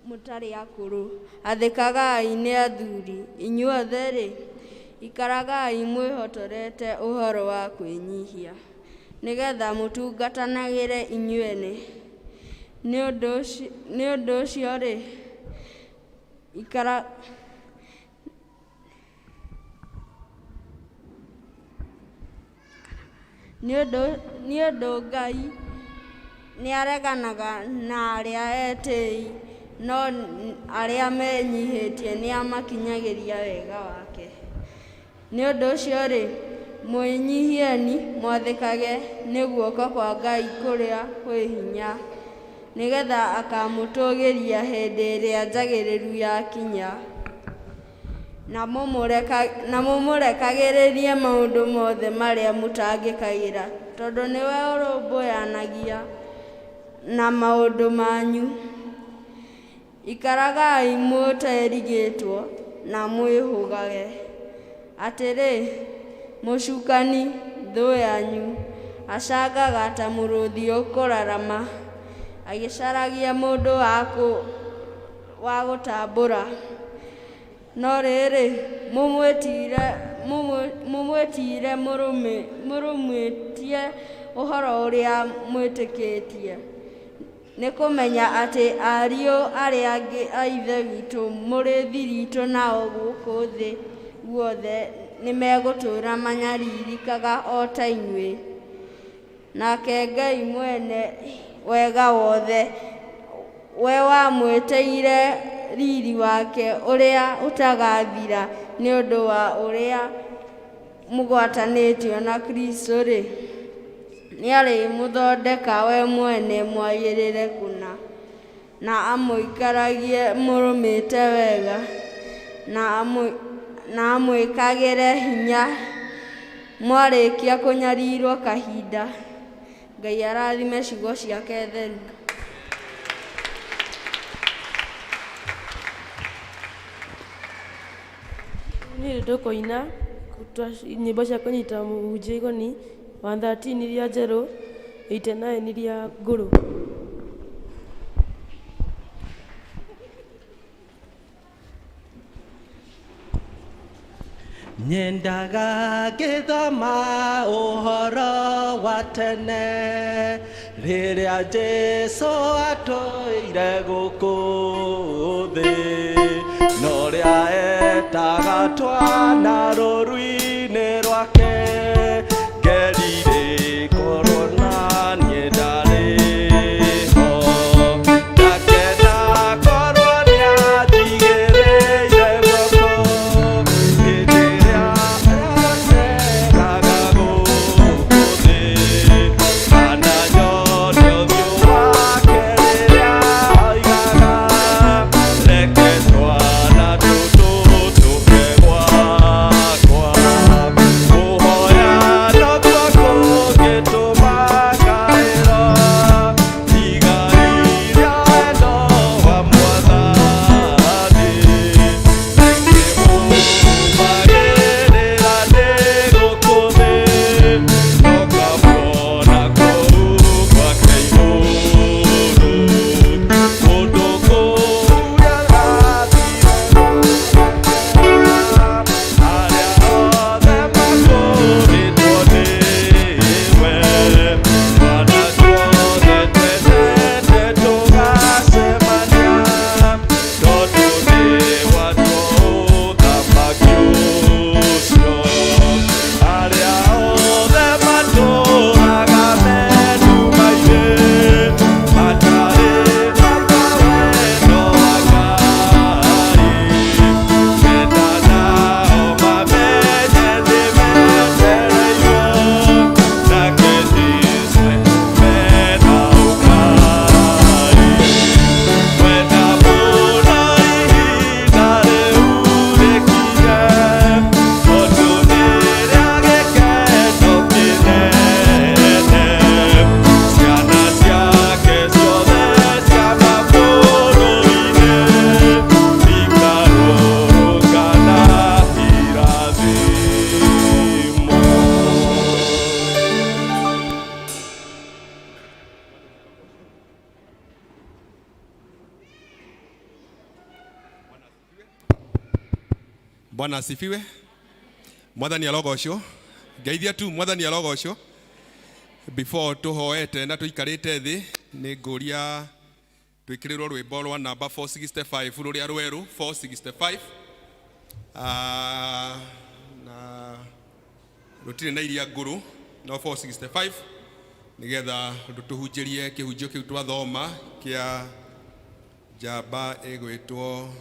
[SPEAKER 12] mũtarĩ akũrũ, athĩkagai nĩ athuri, inyuothe-rĩ, ikaragai mwĩhotorete ũhoro wa kwĩnyihia, nĩgetha mũtungatanagĩre inyuene. Nĩ ũndũ ũcio-rĩ, nĩ ũndũ Ngai nĩareganaga na arĩa etĩĩi, no arĩa menyihĩtie nĩamakinyagĩria wega wake. Nĩ ũndũ ũcio-rĩ, mwĩnyihieni mwathĩkage nĩ guoko kwa Ngai kũrĩa kwĩ hinya, nĩgetha akamũtũgĩria hĩndĩ ĩrĩa njagĩrĩru yakinya, na mũmũrekagĩrĩrie maũndũ mothe marĩa mũtangĩkagĩra, tondũ nĩwe ũrũmbũyanagia na maũndũ manyu. Ikaragai mũterigĩtwo na mwĩhũgage. Atĩrĩ, mũcukani thũ yanyu acangaga ta mũrũthi ũkũrarama, agĩcaragia mũndũ wa gũtambũra. No rĩrĩ, mũmwĩtire mũrũmĩtie ũhoro ũrĩa mwĩtĩkĩtie. Nĩ kũmenya atĩ ariũ arĩa angĩ a Ithe witũ mũrĩ thiritũ nao gũkũ thĩ guothe nĩmegũtũũra manyaririkaga o ta inyuĩ. Nake Ngai mwene wega wothe, we wamwĩtĩire riri wake ũrĩa ũtagathira nĩ ũndũ wa ũrĩa mũgwatanĩtio na Kristo-rĩ, nĩarĩmũthondeka we mwene mwagĩrĩre kũna, na amũikaragie mũrũmĩte wega, na amwĩkagĩre hinya mwarĩkia kũnyarirwo kahinda. Ngai arathime ciugo ciake theru.
[SPEAKER 4] Nĩ tũkũina nyĩmbo cia kũnyita mũhunjia igoni 113 iria njerũ, 89 iria ngũrũ.
[SPEAKER 13] Nyendaga gĩthoma ũhoro wa tene, rĩrĩa Jesũ atũire gũkũ thĩ, norĩa etaga twana rũru-inĩ rwake, ngerire korwo na niĩ ndarĩ ho, ndakena korwo nĩanjigĩrĩire guoko, hĩndĩ ĩrĩa aceraga gũkũ thĩ, kana nyone ũthiũ wake rĩrĩa oigaga, reke twana tũtũ tũke gwa
[SPEAKER 14] Bwana asifiwe. Mwathani arogocwo. Ngeithia tu mwathani arogocwo. Before tuhoete na tuikarite thi ni nguria twikirirwo rwimbo rwa namba 465 ruria rweru 465 na rutire na iria nguru no 465 nigetha tutuhunjirie kihunjio kiu twathoma kia njamba igwitwo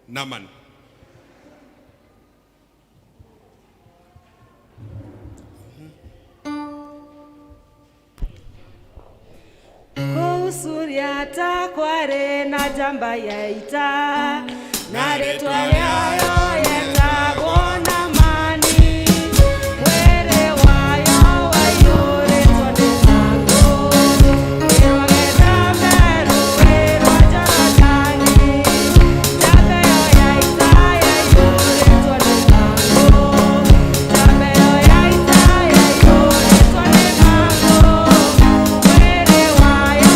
[SPEAKER 14] Naaman.
[SPEAKER 15] Kusuria takware na jamba yaita na retwa yayo yetagwo Naamani mwere wayo waiũrĩtwo nĩ thangũ ĩrogeta mberu ĩrwa Jorodani njamba ĩyo yaita yaihũrĩtwo nĩ thangũ njamba ĩyo yaita yaihũrĩtwo nĩ thangũ mwere wayo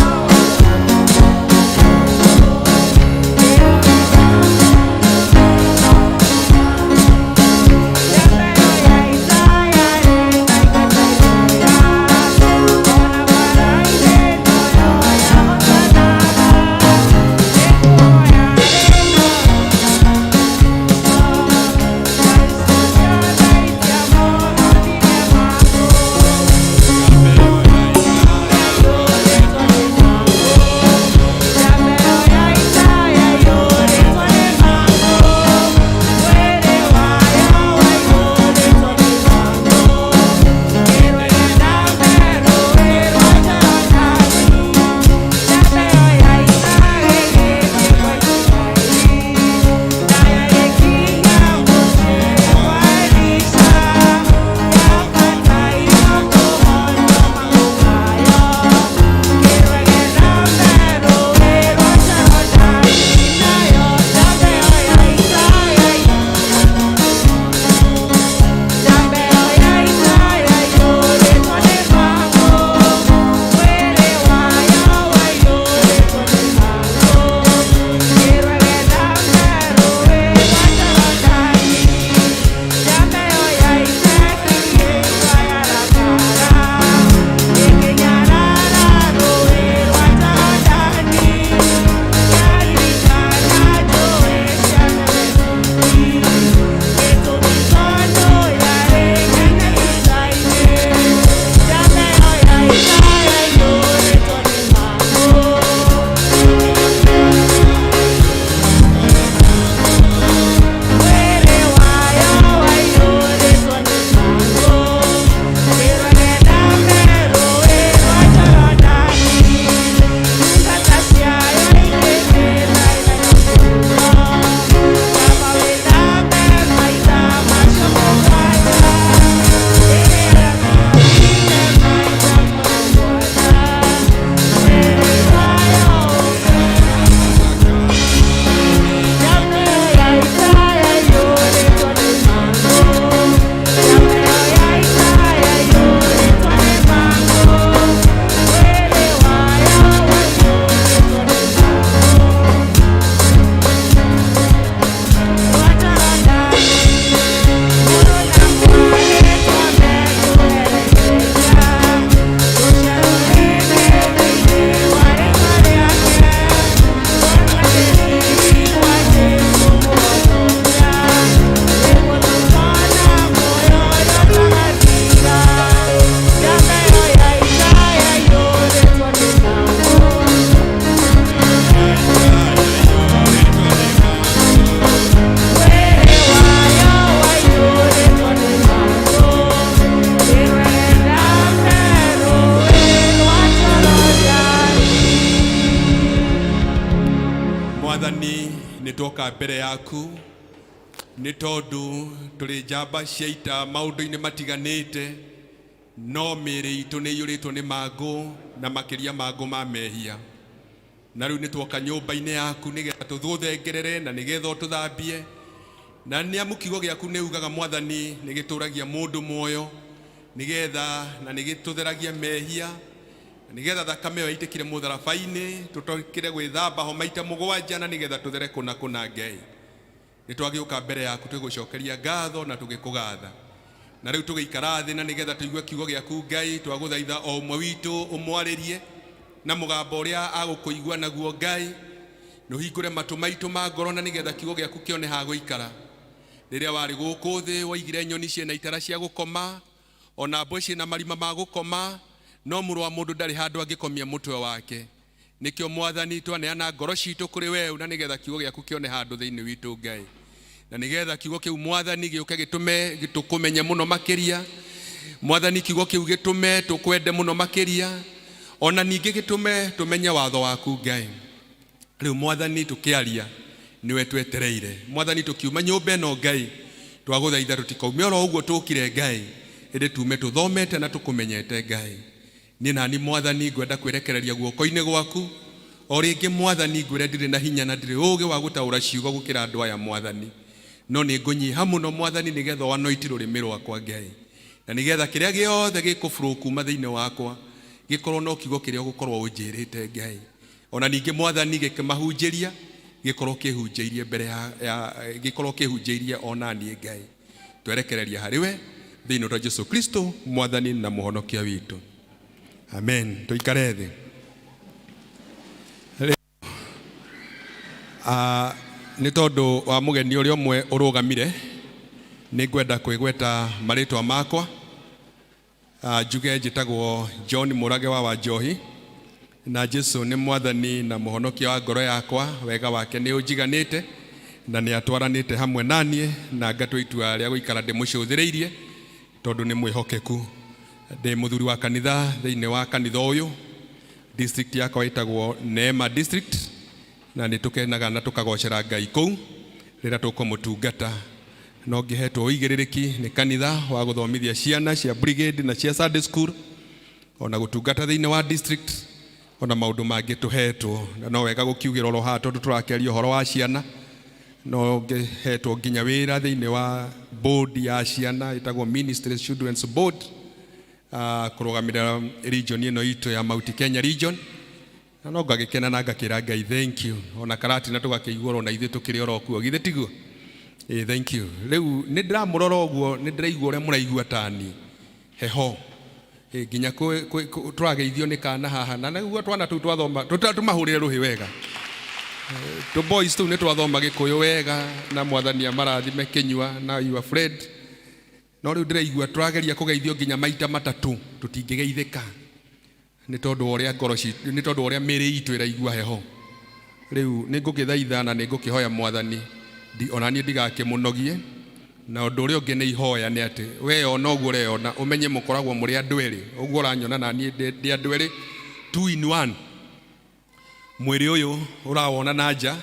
[SPEAKER 14] nitoka mbere yaku nĩ tondũ tũrĩ njamba cia ita maũndũ-inĩ matiganĩte no mĩĩrĩ itũ nĩ ĩiyũrĩtwo nĩ mangũ na makĩria mangũ ma mehia na rĩu nĩ tuoka nyũmba-inĩ yaku nĩgetha tũthũthengerere na nĩgetha ũtũthambie na nĩ amu kiugo gĩaku nĩ ugaga Mwathani nĩ gĩtũragia mũndũ muoyo nĩgetha na nĩ gĩtũtheragia mehia nigetha thakame ĩyo yaitĩkire mũtharaba-inĩ tũtokire gwĩthamba ho maita mũgwanja na nigetha tũthere kũna Ngai nitwagiuka mbere yaku tugucokeria ngatho na tugikugatha na riu tugiikara thi na nigetha tuigue kiugo giaku Ngai twaguthaitha o umwe witu umwaririe na mugambo uria agukuigua naguo Ngai nuhingure matu maitu ma ngoro na nigetha kiugo giaku kione ha guikara riria wari guku thi waigire nyoni ciena itara cia gukoma ona mbwe ciena marima ma gukoma no muru wa mundu ndari handu angikomia mutwe wake nikio Mwathani twaneana ngoro citu kuri we na nigetha kiugo giaku kione handu thiini witu Ngai na nigetha kiugo kiu Mwathani giuke gitume gitukumenye muno makiria Mwathani kiugo kiu gitume tukwende muno makiria ona ningi gitume tumenye watho waku Ngai riu Mwathani tukiaria niwe twetereire Mwathani tukiuma nyumba ino Ngai twaguthaitha tutikaumia oro uguo tukire Ngai indi tume tuthomete na tukumenyete Ngai ni nani Mwathani ngwenda kwerekereria guoko-ini gwaku o ringi Mwathani ngwire ndire na hinya na ndire uge wa gutaura ciugo gukira andu aya Mwathani no ni ngunyiha muno Mwathani nigetha wanoiti rurimi rwakwa Ngai na nigetha kiria giothe gikufuru kuma thiini wakwa gikorwo no kiugo kiria gukorwo unjirite Ngai ona ningi Mwathani gikimahunjiria gikorwo kihunjiirie mbere ya gikorwo kihunjiirie ona nie Ngai twerekereria hariwe thiini wa Jesu Kristo Mwathani na muhonokia witu amen tuikare thi ni tondu wa mugeni uri omwe urugamire ni ngwenda kwigweta maritwa makwa njuge njitagwo John Murage wa Wanjohi na Jesu ni Mwathani na muhonokia wa ngoro yakwa wega wake ni unjiganite na ni atwaranite hamwe nanie na ngatwa itua ria guikara ndimucuthiriirie tondu ni mwihokeku ndi muthuri wa kanitha thiini wa kanitha uyu district yakwa itagwo Neema district na nitukenaga na tukagocera Ngai kuu rira tukumutungata no ngihetwo uigiririki ni kanitha wa guthomithia ciana cia brigade na cia Sunday school ona gutungata thiini wa district ona maundu mangi tuhetwo na no wega gukiugira oro ha tondu turakeria horo wa ciana no ngihetwo nginya wira thiini wa board ya ciana itagwo Ministry Children's Board kurugamira region ino itu ya Mount Kenya region na no ngagikena na ngakira Ngai thank you ona karati na tugakeigua ro na ithe tukiri oro kuo githe tiguo thank you riu ni ndiramurora uguo ni ndiraigua uria muraigua tani heho nginya turageithio ni kana haha na niguo twana tu twathoma tutumahurire ruhi wega to boys tu ni twathoma Gikuyu wega na Mwathani amarathime kinyua na you Fred no riu ndiraigua turageria kugeithio nginya maita matatu tutingigeithika ni tondu uria ngoro ni tondu uria miri itu iraigua heho riu ni ngukithaitha na ni ngukihoya Mwathani ona ni ndigakimunogie na undu uria ungi ni ihoya ni ati we ona uguo reona umenye mukoragwo muri andu eri uguo ranyona na ni ndi andu eri 2 in 1 mwiri uyu urawona na nja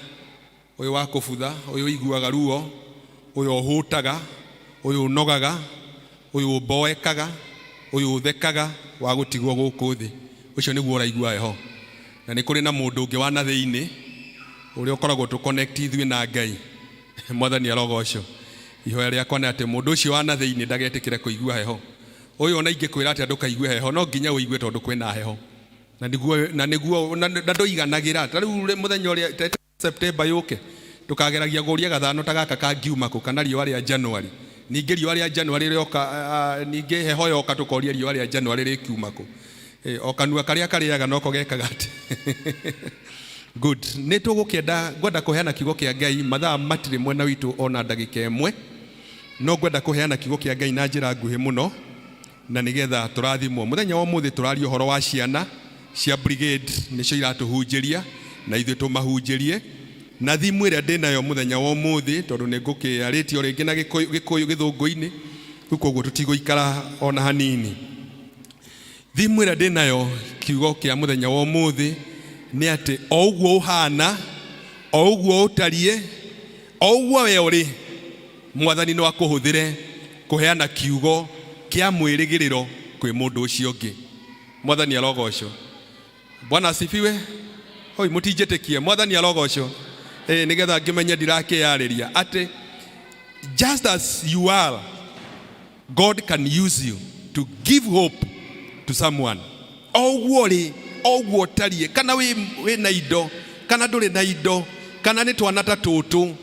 [SPEAKER 14] uyu wa kubutha uyu iguaga ruo uyu uhutaga uyu unogaga uyu uboekaga uyu uthekaga wa gutigwo guku thi ucio niguo uraigua heho na ni kuri na mundu ungi wa na thiini uria ukoragwo tu connect ithui na Ngai Mwathani arogocwo ihoya riakwa ni ati mundu ucio wa na thiini ndagetikire kuigua heho uyu ona ingikwira ati andu kaigua heho no nginya uigue tondu kwina heho na niguo ndoiganagira riu muthenya uria September yuke tukageragia guria gathano ta gaka kangiuma ku kana riua ria January ningi riua ria January rioka ningi heho yoka tukoria riua ria January rikiuma ku okanua karia kariaga noko gekaga ati good ni tugukenda ngwenda kuheana kiugo kia Ngai mathaa matire mwena witu ona ndagika imwe no ngwenda kuheana kiugo kia Ngai na njira nguhi muno na nigetha turathimwo muthenya wa muthi turario horo wa ciana cia brigade nicio iratuhunjiria na ithu tumahunjirie na thimu iria ndinayo muthenya wa muthi tondu ni ngukiaritio ringi na Gikuyu githungu-ini koguo tutiguikara ona hanini thimu iria ndinayo kiugo kia muthenya wa muthi ni ati o uguo uhana o uguo utarie o uguo we uri Mwathani no akuhuthire kuheana kiugo kia mwirigiriro kwi mundu ucio ungi Mwathani arogocwo Bwana asifiwe hoi mutinjetikie Mwathani arogocwo nigetha ngimenye ndirakiyariria ati just as you are God can use you to give hope to someone oguo tarie kana we na indo kana nduri na indo kana ni twana ta tutu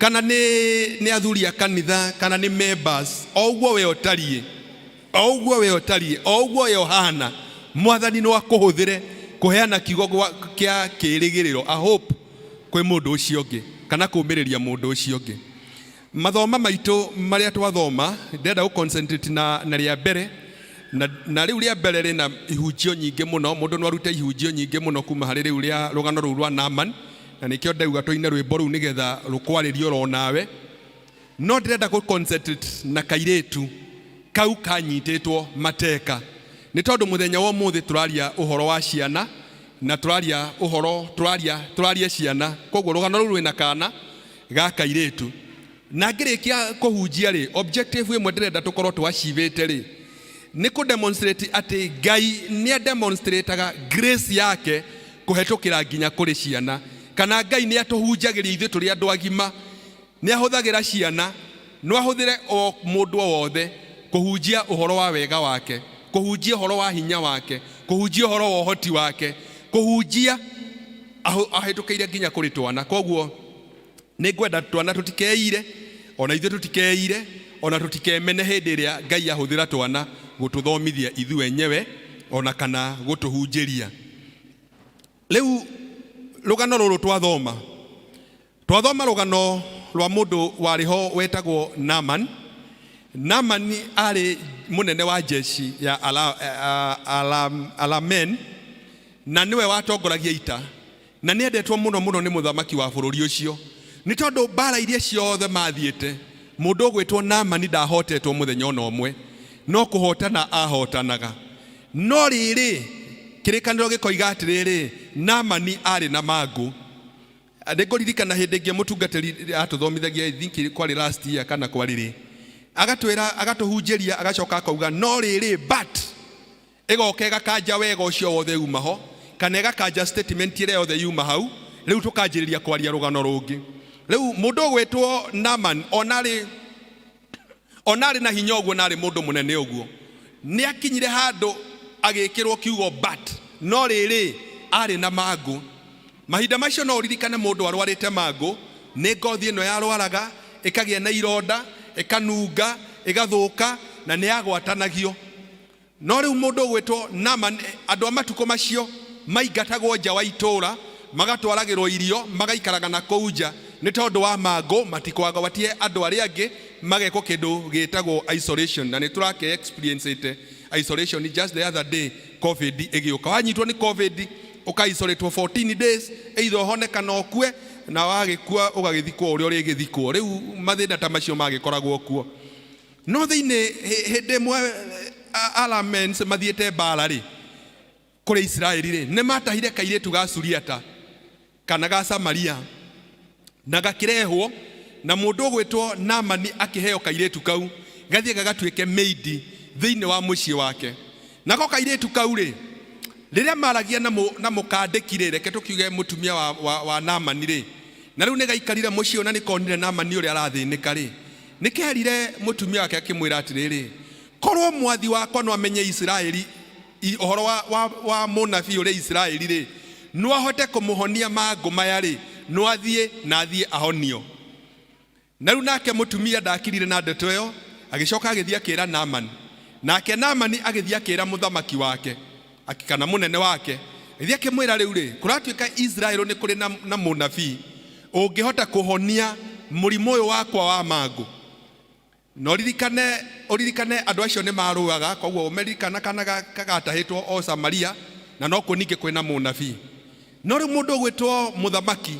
[SPEAKER 14] kana nĩ athuri a kanitha kana nĩ members, o ũguo we ũtariĩ, o ũguo we ũtariĩ, o ũguo we ũhana, Mwathani no akũhũthĩre kũheana kiugo kĩa kĩĩrĩgĩrĩro, a hope kwĩ mũndũ ũcio ũngĩ kana kũũmĩrĩria mũndũ ũcio ũngĩ. Mathoma maitũ marĩa twathoma ndenda gũconcentrate na rĩa mbere, na rĩu rĩa mbere rĩna ihunjio nyingĩ mũno, mũndũ no arute ihunjio nyingĩ mũno kuma harĩ rĩu rĩa rũgano rũu rwa Naaman, na nĩkĩo ndauga tũine rwĩmbo rũu nĩgetha rũkwarĩrio ro nawe. No ndĩrenda gũconcentrate na kairĩtu kau kanyitĩtwo mateka, nĩ tondũ mũthenya wa ũmũthĩ tũraria ũhoro wa ciana na tũraria ciana, koguo rũgano rũu rwĩna kana ga kairĩtu. Na ngĩrĩkia kũhunjia rĩ, objective ĩmwe ndĩrenda tũkorwo twacivĩte rĩ, nĩ kũdemonstrate atĩ Ngai nĩ demonstrateaga grace yake kũhetũkĩra nginya kũrĩ ciana, kana Ngai nĩ atũhunjagĩria ithuĩ tũrĩ andũ agima, nĩ ahũthagĩra ciana, no ahũthĩre o mũndũ o wothe kũhunjia ũhoro wa wega wake, kũhunjia ũhoro wa hinya wake, kũhunjia ũhoro wa ũhoti wake, kũhunjia ahĩtũkĩire nginya kũrĩ twana. Koguo nĩ ngwenda twana tũtikeire, ona ithuĩ tũtikeire, ona tũtikemene hĩndĩ ĩrĩa Ngai ahũthĩra twana gũtũthomithia ithuĩ enyewe ona kana gũtũhunjĩria. Rĩu rũgano rũrũ twathoma rũgano rwa mũndũ warĩ ho wetagwo Naaman. Naaman arĩ mũnene wa jeshi ya Aramen, na niwe watongoragia ita, na nĩ endetwo mũno nĩ mũthamaki wa bũrũri ũcio, nĩ tondũ mbara iria ciothe mathiĩte mũndũ ũgwĩtwo Naaman ndahotetwo mũthenya ona ũmwe, no kũhotana ahotanaga. No rĩrĩ kĩrĩkanĩro gĩkoiga atĩrĩrĩ, Naaman arĩ na mangũ. Ndĩkũririkana hĩndĩ ĩngĩ mũtungatĩri atũthomithagia, I think kwarĩ last year kana kwarĩ, agatwĩra agatũhunjĩria agacoka akauga no rĩrĩ but ĩgoka ĩgakanja wega ũcio wothe uma ho, kana ĩgakanja statement ĩrĩa yothe yuma hau, rĩu tũkanjĩrĩria kwaria rũgano rũngĩ. Rĩu mũndũ ũgwĩtwo Naaman onarĩ na hinya ũguo, narĩ mũndũ mũnene ũguo, nĩ akinyire handũ agĩkĩrwo kiugo but, no rĩrĩ arĩ na mangũ. Mahinda macio no ũririkane mũndũ arwarĩte mangũ, nĩ ngothi ĩno yarwaraga, ĩkagĩa na ironda, ĩkanunga, ĩgathũka, na nĩ yagwatanagio. No rĩu mũndũ ũgwĩtwo Naaman, andũ a matukũ macio maingatagwo nja wa itũũra, magatwaragĩrwo irio, magaikaraga na kũu nja, nĩ tondũ wa mangũ matikwagwatie andũ arĩa angĩ, magekwo kĩndũ gĩtagwo isolation. Na nĩ tũrake experience isolation just the other day, COVID ĩgĩũka. Wanyitwo nĩ COVID ũka-isoletwo 14 days, either ũhone kana ũkue, na wagĩkua ũgagĩthikwo ũrĩa ũrĩgĩthikwo. Rĩu mathĩna ta macio magĩkoragwo kuo. No thĩinĩ hĩndĩ ĩmwe Aramens mathiĩte mbara rĩ, kũrĩ Isiraeli rĩ, nĩ matahire kairĩtu ga Suriata kana ga Samaria, na gakĩrehwo, na mũndũ ũgwĩtwo Naaman akĩheo kairĩtu kau gathiĩ gagatuĩke maid thĩinĩ wa mũciĩ wake. Nako kairĩtu kau rĩ, rĩrĩa maragia na mũkandĩki rĩ, reke tũkiuge mũtumia wa Naaman rĩ, na rĩu nĩ gaikarire mũciĩ na nĩ konire Naaman ũrĩa arathĩnĩka rĩ, nĩ kĩherire mũtumia wake akĩmwĩra atĩrĩrĩ, korwo mwathi wakwa no amenye Isiraeli ũhoro wa mũnabii ũrĩa Isiraeli rĩ, no ahote kũmũhonia mangũ maya rĩ, no athiĩ na athiĩ ahonio. Na rĩu nake mũtumia ndakirire na ndeto ĩyo, agĩcoka agĩthiĩ akĩra Naaman, nake Naaman agĩthiĩ akĩra mũthamaki wake kana mũnene wake, agĩthiĩ akĩmwĩra rĩu rĩ, kũratuĩka Israeli nĩ kũrĩ na mũnabii ũngĩhota kũhonia mũrimũ ũyũ wakwa wa mangũ. No ũririkane andũ acio nĩ marũaga, koguo ũmeririkana kana kagatahĩtwo o Samaria, na no kũ ningĩ kwĩna mũnabii. No rĩu mũndũ ũgwĩtwo mũthamaki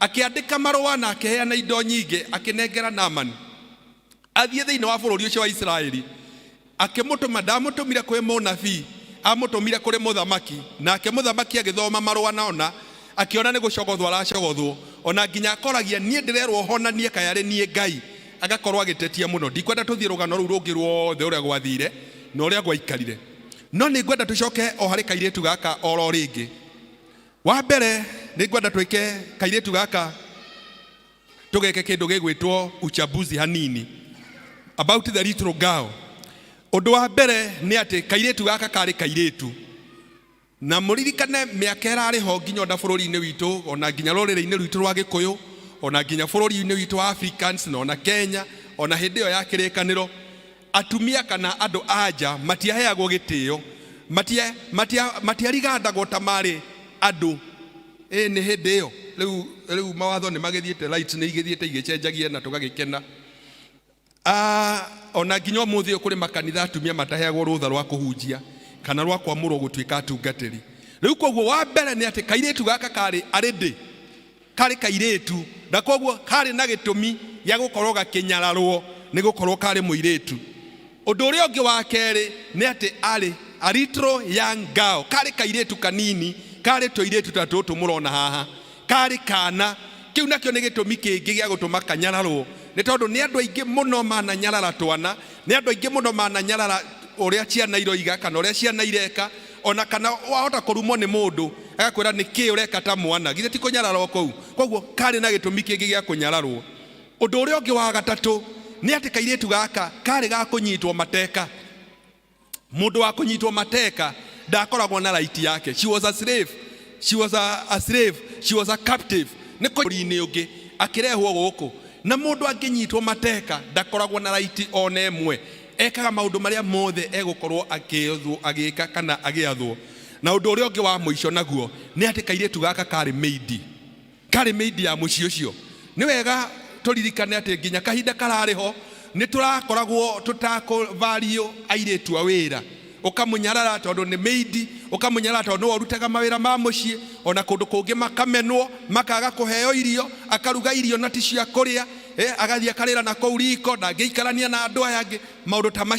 [SPEAKER 14] akĩandĩka marũa na akĩheana indo nyingĩ, akĩnengera Naaman athiĩ thĩinĩ wa bũrũri ũcio wa Isiraeli, akĩmũtũma, ndamũtũmire kwĩ mũnabii, amũtũmire kũrĩ mũthamaki, nake mũthamaki agĩthoma marũa naona, akĩona nĩ gũcogothwo aracogothwo, ona nginya akoragia niĩ ndĩrerwo honanie kayarĩ niĩ Ngai, agakorwo agĩtetia mũno. Ndikwenda tũthiĩ rũgano rũu rũngĩ ruothe ũrĩa gwathire na ũrĩa gwaikarire, no nĩ ngwenda tũcoke o harĩ kairĩtu gaka oro rĩngĩ. Wa mbere nĩ ngwenda twĩke kairĩtu gaka, tũgeke kĩndũ gĩgwĩtwo uchambuzi hanini about the little girl. Ũndũ wa mbere nĩ atĩ kairĩtu gaka karĩ kairĩtu, na mũririkane mĩaka ĩrarĩ ho nginya ona bũrũri-inĩ witũ, ona nginya rũrĩrĩ-inĩ rwitũ rwa Gĩkũyũ, ona nginya bũrũri-inĩ witũ wa Africans na ona Kenya, ona hĩndĩ ĩyo ya kĩrĩkanĩro, atumia kana andũ anja matiaheagwo gĩtĩo, matiarigandagwo ta marĩ andũ. Nĩ hĩndĩ ĩyo rĩu mawatho nĩ magĩthiĩte, rights nĩ igĩthiĩte igĩcenjagia na tũgagĩkena. Ona nginya ũmũthĩ kũrĩ makanitha atumia mataheagwo rũtha rwa kũhunjia kana rwa kwamũrwo gũtuĩka atungatĩri. Rĩu koguo wa mbere nĩ atĩ kairĩtu gaka karĩ arĩndĩ, karĩ kairĩtu, na koguo karĩ na gĩtũmi gĩa gũkorwo gakĩnyararwo nĩ gũkorwo karĩ mũirĩtu. Ũndũ ũrĩa ũngĩ wa kerĩ nĩ atĩ arĩ a little young girl, karĩ kairĩtu kanini, karĩ tũirĩtu ta tũtũ mũrona haha, karĩ kana. Kĩu nakĩo nĩ gĩtũmi kĩngĩ gĩa gũtũma kanyararwo, nĩ tondũ nĩ andũ aingĩ mũno mananyarara twana, nĩ andũ aingĩ mũno mananyarara ũrĩa ciana iroiga kana ũrĩa ciana ireka, ona kana wahota kũrumwo nĩ mũndũ agakwĩra nĩkĩ ũreka ta mwana, githĩ ti kũnyararwo kũu. Koguo karĩ na gĩtũmi kĩngĩ gĩa kũnyararwo. Ũndũ ũrĩa ũngĩ wa gatatũ nĩ atĩ kairĩtu gaka karĩ ga kũnyitwo mateka. Mũndũ wa kũnyitwo mateka ndakoragwo na right yake. She was a slave, she was a slave, she was a captive. Nĩ bũrũri-inĩ ũngĩ akĩrehwo gũkũ, na mũndũ angĩnyitwo mateka ndakoragwo na right ona ĩmwe, ekaga maũndũ marĩa mothe egũkorwo agĩka kana agĩathwo. Na ũndũ ũrĩa ũngĩ wa mũico naguo nĩ atĩ kairĩtu gaka karĩ maid ya mũciĩ ũcio. Nĩ wega tũririkane atĩ nginya kahinda kararĩho nĩ tũrakoragwo tũtakũvario airĩtu a wĩra, ũkamũnyarara tondũ nĩ maid, ũkamũnyarara tondũ nĩ warutaga mawĩra ma mũciĩ, ona kũndũ kũngĩ makamenwo, makaga kũheo irio, akaruga irio na ti cia kũrĩa, agathiĩ akarĩra na kũu riko, ndangĩikarania na andũ aya angĩ, maũndũ ta macio.